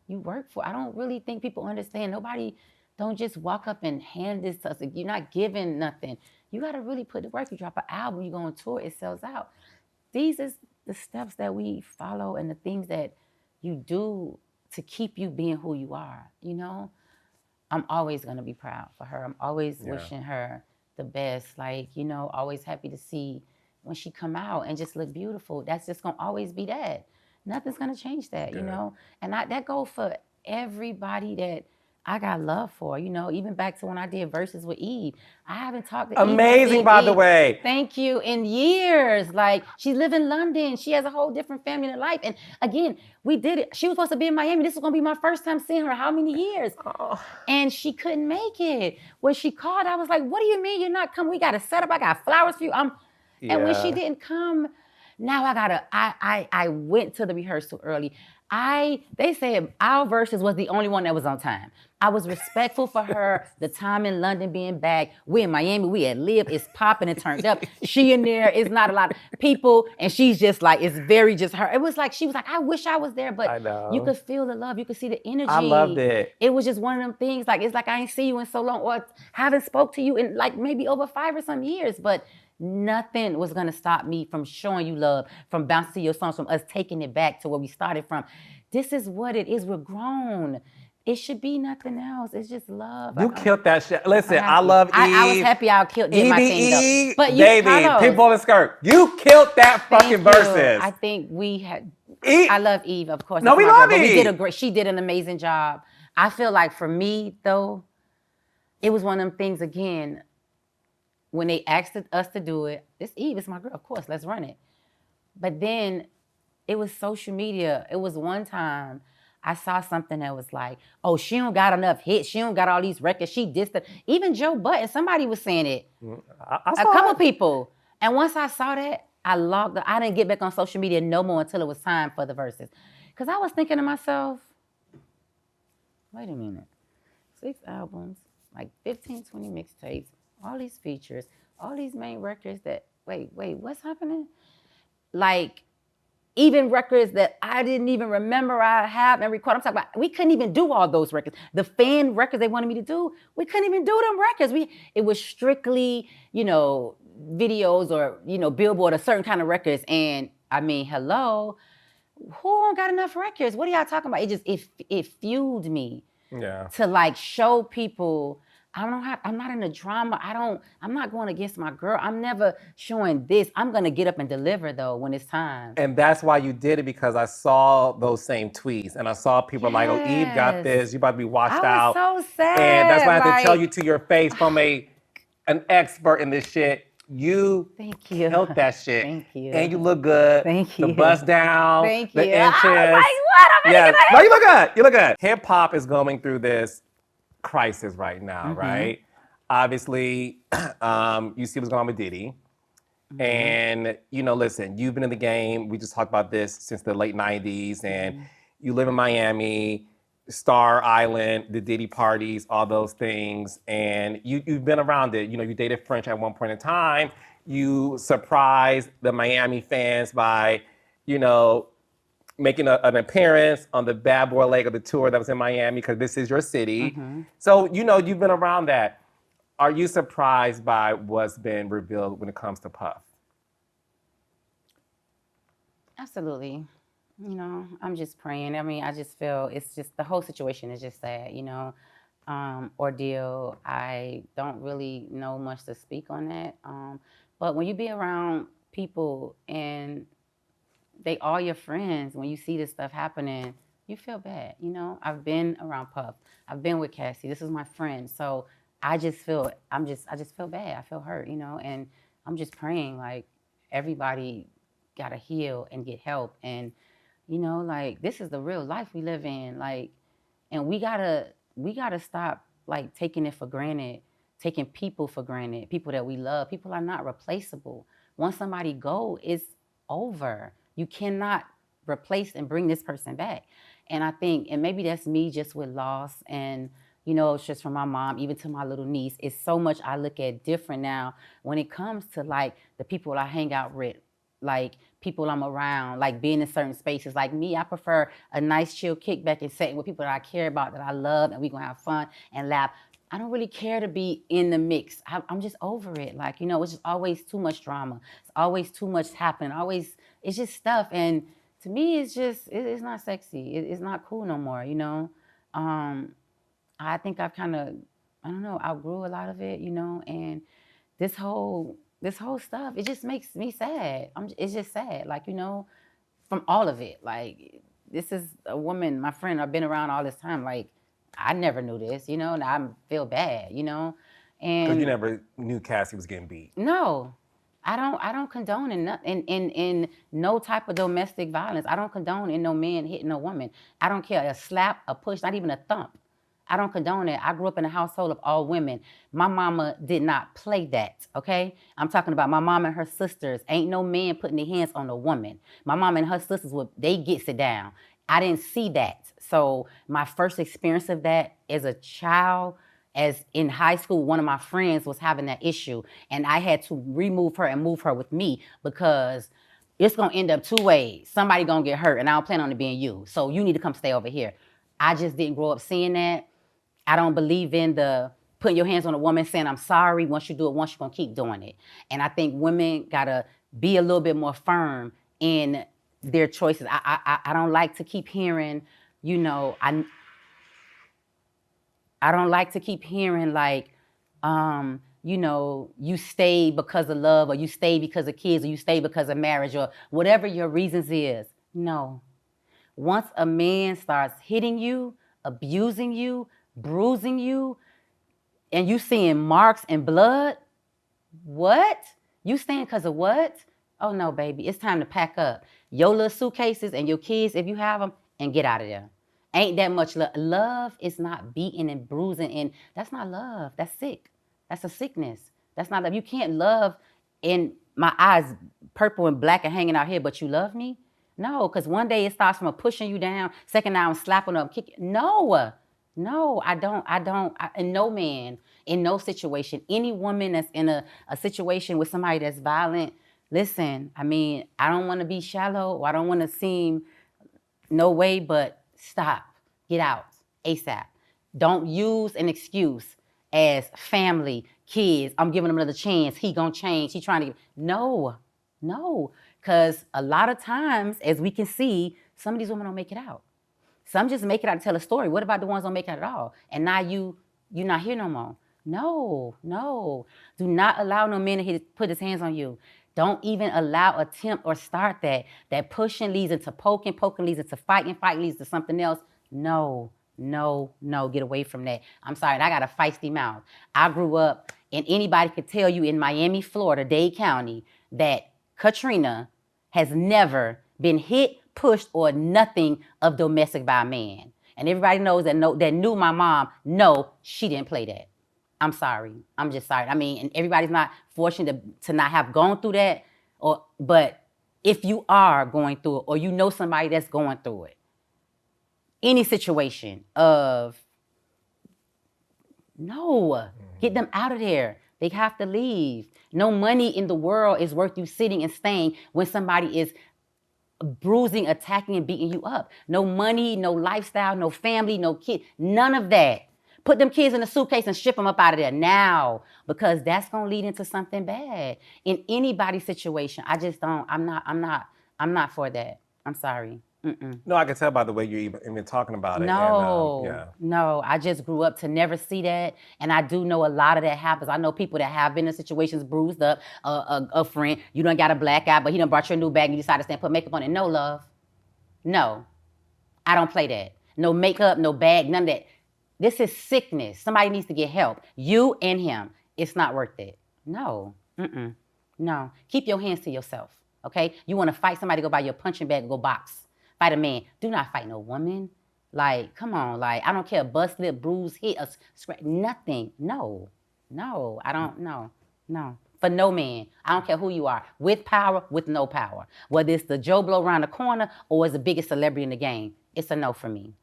you work for. I don't really think people understand. Nobody don't just walk up and hand this to us. You're not giving nothing. You got to really put the work. You drop an album, you go on tour, it sells out. These is the steps that we follow and the things that you do to keep you being who you are, you know? I'm always going to be proud for her. I'm always wishing her the best. Like, you know, always happy to see when she come out and just look beautiful. That's just going to always be that. Nothing's gonna change that, you know? And that goes for everybody that I got love for, you know, even back to when I did Verses with Eve. I haven't talked to Amazing, by the way. Thank you, in years. Like, she live in London. She has a whole different family in her life. And again, we did it. She was supposed to be in Miami. This was gonna be my first time seeing her, how many years? And she couldn't make it. When she called, I was like, what do you mean you're not coming? We got a setup, I got flowers for you. And when she didn't come, now I went to the rehearsal early. They said our Verses was the only one that was on time. I was respectful for her, the time in London being back. We in Miami, we had lived, it's popping and turned up. She in there, it's not a lot of people, and she's just like, it's very just her. It was like, she was like, I wish I was there, but you could feel the love, you could see the energy. I loved it. It was just one of them things, like, it's like I ain't see you in so long, or haven't spoke to you in like maybe over 5 or some years, but nothing was gonna stop me from showing you love, from bouncing to your songs, from us taking it back to where we started from. This is what it is. We're grown. It should be nothing else. It's just love. You killed that shit. Listen, I love Eve. I was happy I did my thing though. But you, baby, Pitbull and Skirt. You killed that fucking Verses. I think we had. I love Eve, of course. No, we love Eve. But she did an amazing job. I feel like for me though, it was one of them things again. When they asked us to do it, this Eve is my girl, of course, let's run it. But then it was social media. It was one time I saw something that was like, oh, she don't got enough hits. She don't got all these records. She dissed it. Even Joe Budden, somebody was saying it. A couple people. And once I saw that, I didn't get back on social media no more until it was time for the Verses. Because I was thinking to myself, wait a minute, 6 albums, like 15, 20 mixtapes, all these features, all these main records that, wait, what's happening? Like, even records that I didn't even remember I have and record. I'm talking about, we couldn't even do all those records. The fan records they wanted me to do, we couldn't even do them records. It was strictly, you know, videos or, you know, Billboard or certain kind of records. And I mean, hello, who don't got enough records? What are y'all talking about? It fueled me to like show people, I'm not in a drama. I'm not going against my girl. I'm never showing this. I'm going to get up and deliver though when it's time. And that's why you did it, because I saw those same tweets and I saw people like, oh, Eve got this. You about to be washed out. I was so sad. And that's why I had to tell you to your face from an expert in this shit. You killed that shit. Thank you. And you look good. Thank you. The bust down. Thank the you. inches. I was like, what? No, you look good. You look good. Hip hop is going through this crisis right now, right? Obviously, you see what's going on with Diddy. And, you know, listen, you've been in the game. We just talked about this since the late 90s. And you live in Miami, Star Island, the Diddy parties, all those things. And you've been around it. You know, you dated French at one point in time. You surprised the Miami fans by, you know, making an appearance on the bad boy leg of the tour that was in Miami, because this is your city. So, you know, you've been around that. Are you surprised by what's been revealed when it comes to Puff? Absolutely. You know, I'm just praying. I mean, I just feel it's just, the whole situation is just sad, you know, ordeal. I don't really know much to speak on that. But when you be around people and they all your friends, when you see this stuff happening, you feel bad, you know? I've been around Puff. I've been with Cassie. This is my friend. So I just feel bad. I feel hurt, you know? And I'm just praying, like, everybody gotta heal and get help. And, you know, like, this is the real life we live in. Like, And we gotta stop like taking it for granted, taking people for granted, people that we love. People are not replaceable. Once somebody go, it's over. You cannot replace and bring this person back. And I think, and maybe that's me just with loss and, you know, it's just from my mom, even to my little niece. It's so much I look at different now when it comes to like the people I hang out with, like people I'm around, like being in certain spaces. Like me, I prefer a nice chill kickback and sitting with people that I care about, that I love, and we gonna have fun and laugh. I don't really care to be in the mix. I'm just over it. Like, you know, it's just always too much drama. It's always too much happening. Always, it's just stuff. And to me, it's just, it's not sexy. It's not cool no more, you know? I think I've kind of, I don't know, outgrew a lot of it, you know? And this whole stuff, it just makes me sad. It's just sad, like, you know, from all of it. Like, this is a woman, my friend, I've been around all this time. Like, I never knew this, you know, and I feel bad, you know? And Because you never knew Cassie was getting beat. no, I don't condone in no type of domestic violence. I don't condone in no man hitting no woman. I don't care, a slap, a push, not even a thump. I don't condone it. I grew up in a household of all women. My mama did not play that, okay? I'm talking about my mom and her sisters. Ain't no man putting their hands on a woman. My mom and her sisters, they get sit down. I didn't see that. So my first experience of that as a child, as in high school, one of my friends was having that issue, and I had to remove her and move her with me because it's gonna end up two ways. Somebody gonna get hurt, and I don't plan on it being you. So you need to come stay over here. I just didn't grow up seeing that. I don't believe in the putting your hands on a woman saying, I'm sorry. Once you do it once, you're going to keep doing it. And I think women got to be a little bit more firm in their choices. I don't like to keep hearing, you know, I don't like to keep hearing like, you know, you stay because of love, or you stay because of kids, or you stay because of marriage, or whatever your reasons is. No. Once a man starts hitting you, abusing you, bruising you, and you seeing marks and blood, what? You staying because of what? Oh no, baby, it's time to pack up your little suitcases and your kids, if you have them, and get out of there. Ain't that much love. Love is not beating and bruising, and that's not love. That's sick. That's a sickness. That's not love. You can't love in my eyes purple and black and hanging out here, but you love me? No, because one day it starts from a pushing you down, second now I'm slapping up, kicking. No, I don't. And no man, in no situation, any woman that's in a situation with somebody that's violent, listen, I mean, I don't want to be shallow, or I don't want to seem no way, but stop. Get out ASAP. Don't use an excuse as family, kids, I'm giving him another chance, he gonna change, he trying to, no. Because a lot of times, as we can see, some of these women don't make it out. Some just make it out to tell a story. What about the ones that don't make it out at all? And now you're not here no more. No. Do not allow no man to put his hands on you. Don't even allow, attempt, or start that. That pushing leads into poking leads into fighting leads to something else. No, get away from that. I'm sorry, I got a feisty mouth. I grew up, and anybody could tell you in Miami, Florida, Dade County, that Katrina has never been hit, pushed, or nothing of domestic by a man. And everybody knows that knew my mom, no, she didn't play that. I'm sorry. I'm just sorry. I mean, and everybody's not fortunate to not have gone through that, but if you are going through it, or you know somebody that's going through it, any situation of, no, get them out of there. They have to leave. No money in the world is worth you sitting and staying when somebody is bruising, attacking, and beating you up. No money, no lifestyle, no family, no kid, none of that. Put them kids in a suitcase and ship them up out of there now, because that's gonna lead into something bad in anybody's situation. I just don't. I'm not for that. I'm sorry. Mm-mm. No, I can tell by the way you're even talking about it. No, I just grew up to never see that, and I do know a lot of that happens. I know people that have been in situations, bruised up. A friend, you done got a black eye, but he done brought your new bag, and you decided to stand put makeup on it. No, love. No, I don't play that. No makeup, no bag, none of that. This is sickness. Somebody needs to get help. You and him. It's not worth it. No. No. Keep your hands to yourself. Okay? You want to fight somebody, go buy your punching bag and go box. Fight a man. Do not fight no woman. Like, come on, like, I don't care, bust lip, bruise, hit, a scratch, nothing. No, I don't, no. For no man, I don't care who you are, with power, with no power. Whether it's the Joe Blow around the corner or it's the biggest celebrity in the game, it's a no for me.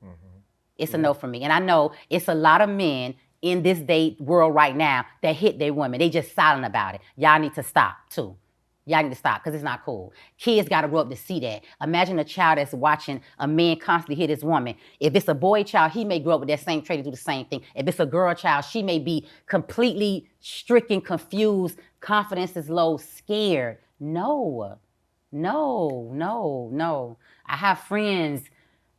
It's a no for me. And I know it's a lot of men in this day world right now that hit their women. They just silent about it. Y'all need to stop too. Y'all need to stop because it's not cool. Kids got to grow up to see that. Imagine a child that's watching a man constantly hit his woman. If it's a boy child, he may grow up with that same trait to do the same thing. If it's a girl child, she may be completely stricken, confused, confidence is low, scared. No. I have friends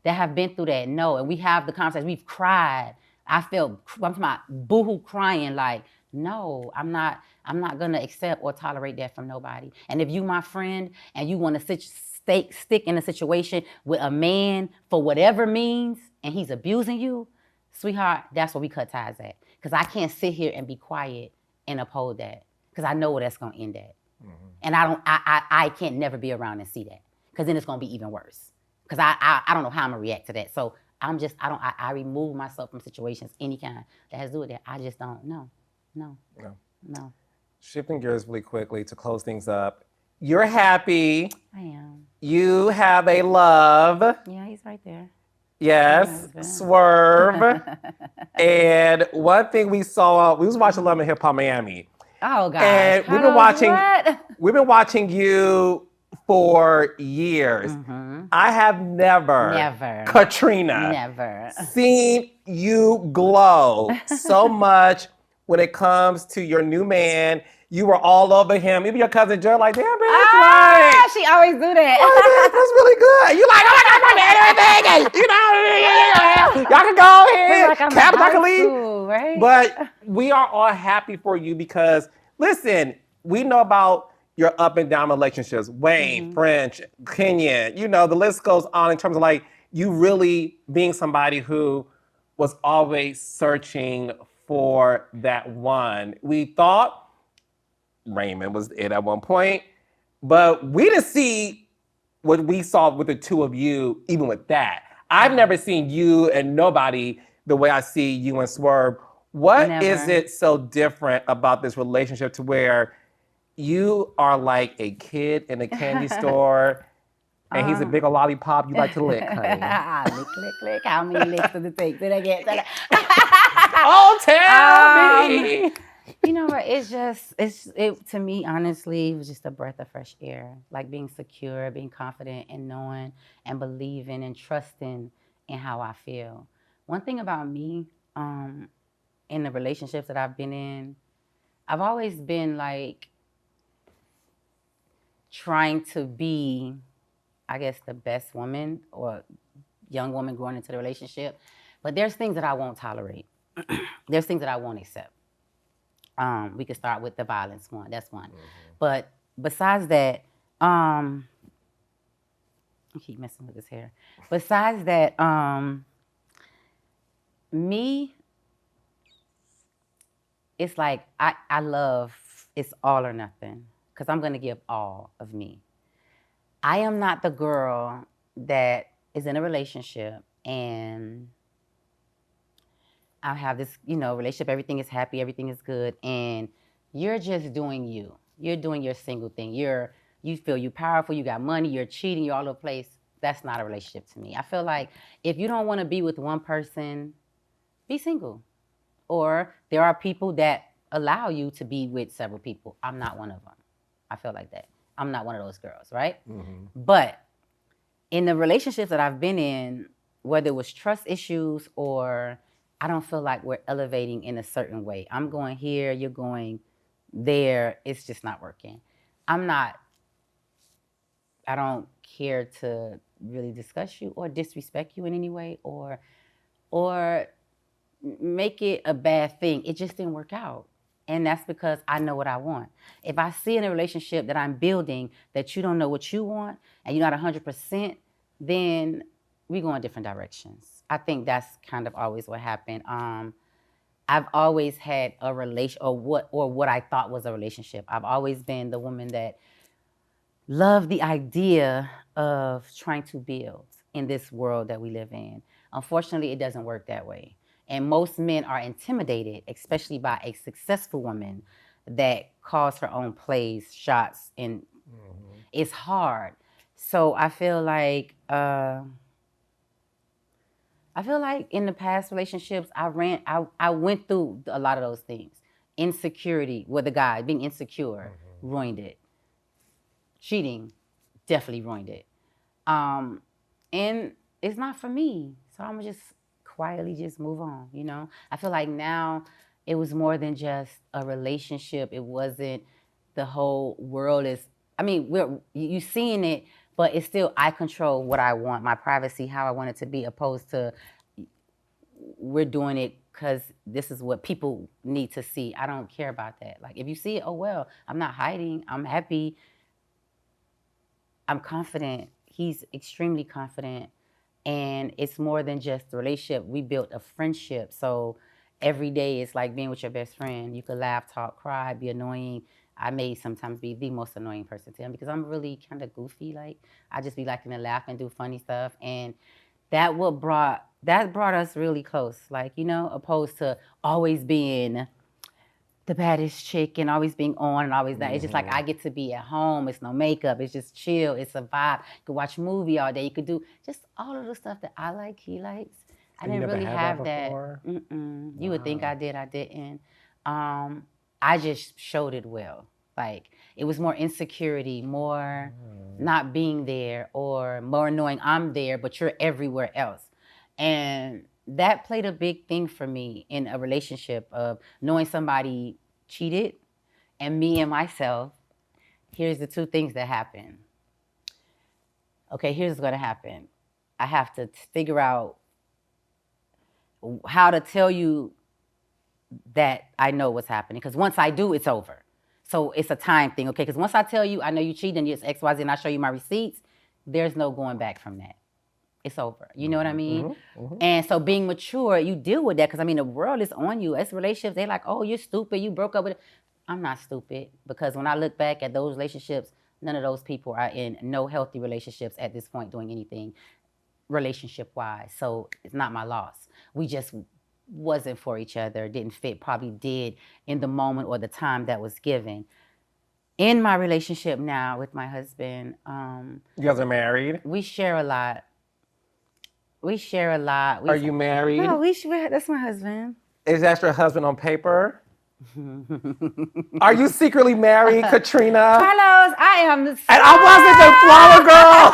that have been through that. No, and we have the conversation. We've cried. I'm talking about boohoo crying like, no, I'm not gonna accept or tolerate that from nobody. And if you my friend and you want to stick in a situation with a man for whatever means and he's abusing you, sweetheart, that's where we cut ties at. Because I can't sit here and be quiet and uphold that. Because I know where that's gonna end at. And I can't never be around and see that. Because then it's gonna be even worse. Because I don't know how I'm gonna react to that. So I remove myself from situations, any kind that has to do with that. I just don't, no. Shifting gears really quickly to close things up. You're happy. I am. You have a love. Yeah, he's right there. Yes, Swerve. And one thing we was watching Love and Hip Hop Miami. Oh gosh. And we've been watching you for years. I have never, Katrina, seen you glow so much when it comes to your new man. You were all over him. Even your cousin Joe, like, damn, bitch, like, she always do that. oh, that's really good. You like, oh my God, my man, everything. You know, y'all can go ahead. Like Cap, I can leave. School, right? But we are all happy for you because, listen, we know about your up and down relationships. Wayne, French, Kenyan, you know, the list goes on in terms of like you really being somebody who was always searching for that one. We thought Raymond was it at one point, but we didn't see what we saw with the two of you, even with that. I've never seen you and nobody the way I see you and Swerve. What is it so different about this relationship to where you are like a kid in a candy store and he's a big old lollipop you like to lick, honey? Lick. How many licks does it take? Did I get that? Oh, tell me. You know what? It to me, honestly, it was just a breath of fresh air. Like being secure, being confident, and knowing and believing and trusting in how I feel. One thing about me, in the relationships that I've been in, I've always been like trying to be, I guess, the best woman or young woman going into the relationship. But there's things that I won't tolerate. There's things that I won't accept. We could start with the violence one. That's one. But besides that, I keep messing with his hair. Besides that, me, it's like I love, it's all or nothing. Because I'm going to give all of me. I am not the girl that is in a relationship and I have this, relationship, everything is happy, everything is good, and you're just doing you. You're doing your single thing. You feel you powerful, you got money, you're cheating, you're all over the place. That's not a relationship to me. I feel like if you don't want to be with one person, be single. Or there are people that allow you to be with several people. I'm not one of them. I feel like that. I'm not one of those girls, right? But in the relationships that I've been in, whether it was trust issues or I don't feel like we're elevating in a certain way. I'm going here, you're going there. It's just not working. I don't care to really discuss you or disrespect you in any way or make it a bad thing. It just didn't work out. And that's because I know what I want. If I see in a relationship that I'm building that you don't know what you want and you're not 100%, then we go in different directions. I think that's kind of always what happened. I've always had a relation, or what I thought was a relationship. I've always been the woman that loved the idea of trying to build in this world that we live in. Unfortunately, it doesn't work that way. And most men are intimidated, especially by a successful woman that calls her own plays, shots, and it's hard. So I feel like in the past relationships, I went through a lot of those things. Insecurity with a guy, being insecure, ruined it. Cheating, definitely ruined it. And it's not for me. So I'm gonna just quietly just move on, you know? I feel like now it was more than just a relationship. It wasn't the whole world is, I mean, you seeing it, but it's still, I control what I want, my privacy, how I want it to be, opposed to we're doing it because this is what people need to see. I don't care about that. Like, if you see it, oh well, I'm not hiding. I'm happy. I'm confident. He's extremely confident. And it's more than just a relationship. We built a friendship. So every day it's like being with your best friend. You could laugh, talk, cry, be annoying. I may sometimes be the most annoying person to him because I'm really kind of goofy. Like, I just be liking to laugh and do funny stuff. And that brought us really close. Like, you know, opposed to always being the baddest chick and always being on and always that. It's just like I get to be at home. It's no makeup. It's just chill. It's a vibe. You could watch a movie all day. You could do just all of the stuff that I like, he likes. I didn't really have that. You would think I did. I didn't. I just showed it well. Like, it was more insecurity, more not being there, or more knowing I'm there, but you're everywhere else. And that played a big thing for me in a relationship of knowing somebody cheated and me and myself. Here's the two things that happen. Okay, here's what's gonna happen. I have to figure out how to tell you that I know what's happening. Because once I do, it's over. So it's a time thing, okay? Because once I tell you I know you cheated and it's X, Y, Z, and I show you my receipts, there's no going back from that. It's over. You know what I mean? And so being mature, you deal with that. Because, I mean, the world is on you. It's relationships. They're like, oh, you're stupid. You broke up with it. I'm not stupid. Because when I look back at those relationships, none of those people are in no healthy relationships at this point doing anything relationship-wise. So it's not my loss. We just wasn't for each other, didn't fit, probably did in the moment or the time that was given. In my relationship now with my husband, you guys are married? we share a lot. Are you married? No, that's my husband. Is that your husband on paper? Are you secretly married, Katrina? Carlos, I am the And I wasn't the flower girl.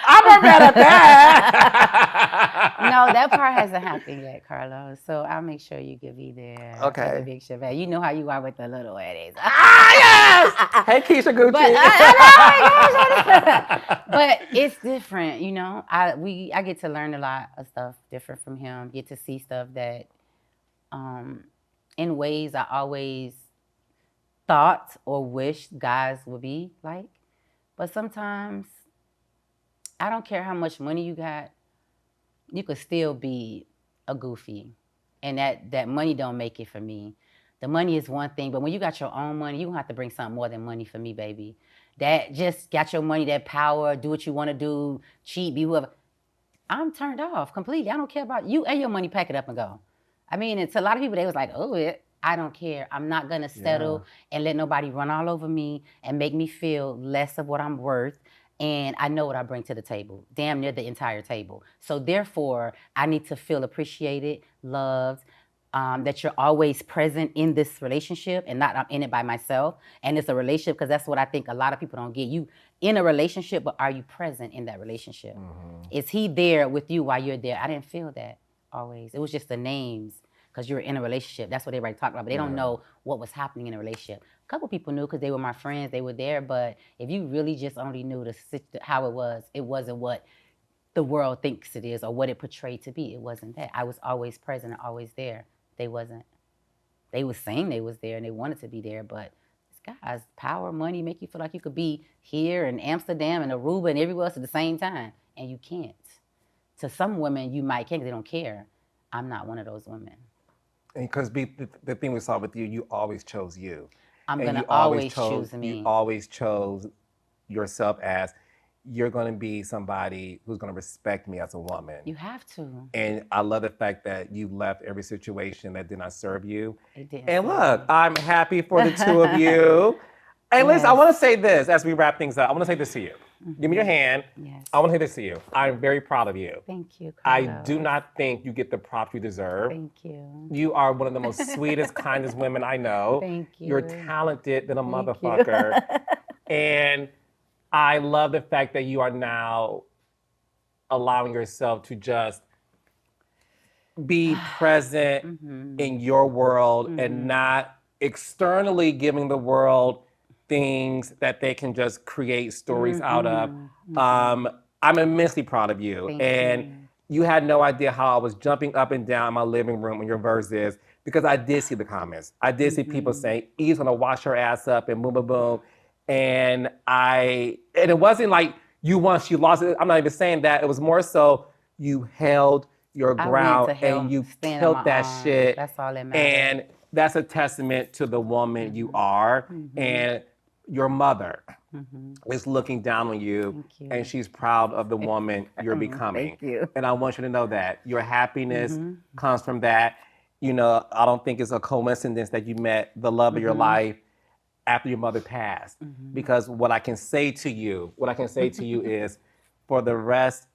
I'm mad at that. No, that part hasn't happened yet, Carlos. So I'll make sure you give me there. Okay. The big Chevette. You know how you are with the little weddings. Yes! Hey, Keisha Gucci. But it's different, you know. I get to learn a lot of stuff different from him. Get to see stuff that, in ways I always thought or wished guys would be like. But sometimes, I don't care how much money you got, you could still be a goofy. And that money don't make it for me. The money is one thing, but when you got your own money, you don't have to bring something more than money for me, baby. That just got your money, that power, do what you want to do, cheat, be whoever. I'm turned off completely. I don't care about you and your money, pack it up and go. I mean, it's a lot of people, they was like, oh, I don't care. I'm not going to settle and let nobody run all over me and make me feel less of what I'm worth. And I know what I bring to the table, damn near the entire table. So therefore, I need to feel appreciated, loved, that you're always present in this relationship and not I'm in it by myself. And it's a relationship because that's what I think a lot of people don't get. You in a relationship, but are you present in that relationship? Is he there with you while you're there? I didn't feel that always. It was just the names because you're in a relationship. That's what everybody talked about, but they don't know what was happening in a relationship. A couple people knew because they were my friends, they were there, but if you really just only knew how it wasn't what the world thinks it is or what it portrayed to be. It wasn't that. I was always present and always there. They wasn't. They was saying they was there and they wanted to be there, but guys, power, money make you feel like you could be here in Amsterdam and Aruba and everywhere else at the same time, and you can't. To some women, you might can because they don't care. I'm not one of those women. Because the thing we saw with you, you always chose you. I'm going to always choose me. You always chose yourself as you're going to be somebody who's going to respect me as a woman. You have to. And I love the fact that you left every situation that did not serve you. It did. And look, I'm happy for the two of you. And listen, I want to say this as we wrap things up. I want to say this to you. Give me your hand. Yes. I want to say this to you. I'm very proud of you. Thank you, I Carlos. do not think you get the props you deserve. Thank you. You are one of the most sweetest, kindest women I know. Thank you. You're talented than a motherfucker. And I love the fact that you are now allowing yourself to just be present in your world and not externally giving the world things that they can just create stories out of. I'm immensely proud of you. Thank you had no idea how I was jumping up and down in my living room when your verse is, because I did see the comments. I did see people saying, Eve's gonna wash her ass up and boom, boom, boom. And it wasn't like you won, she lost it. I'm not even saying that. It was more so you held your ground and you killed that shit. That's all that matters. And that's a testament to the woman you are. And your mother is looking down on you, and she's proud of the woman you're becoming. Thank you. And I want you to know that your happiness comes from that. You know, I don't think it's a coincidence that you met the love of your life after your mother passed. Because what I can say to you is, for the rest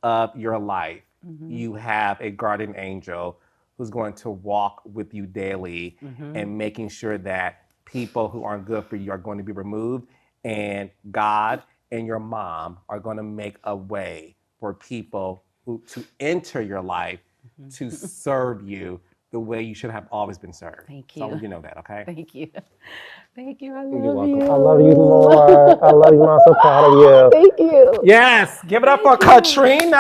of your life, you have a guardian angel who's going to walk with you daily and making sure that people who aren't good for you are going to be removed. And God and your mom are going to make a way for people to enter your life to serve you the way you should have always been served. Thank So I you. want you to know that, okay? Thank you. Thank you. I love You're welcome. you. I love you more. I love you, Mom. I'm so proud of you. Thank you. Yes, give it up for Katrina.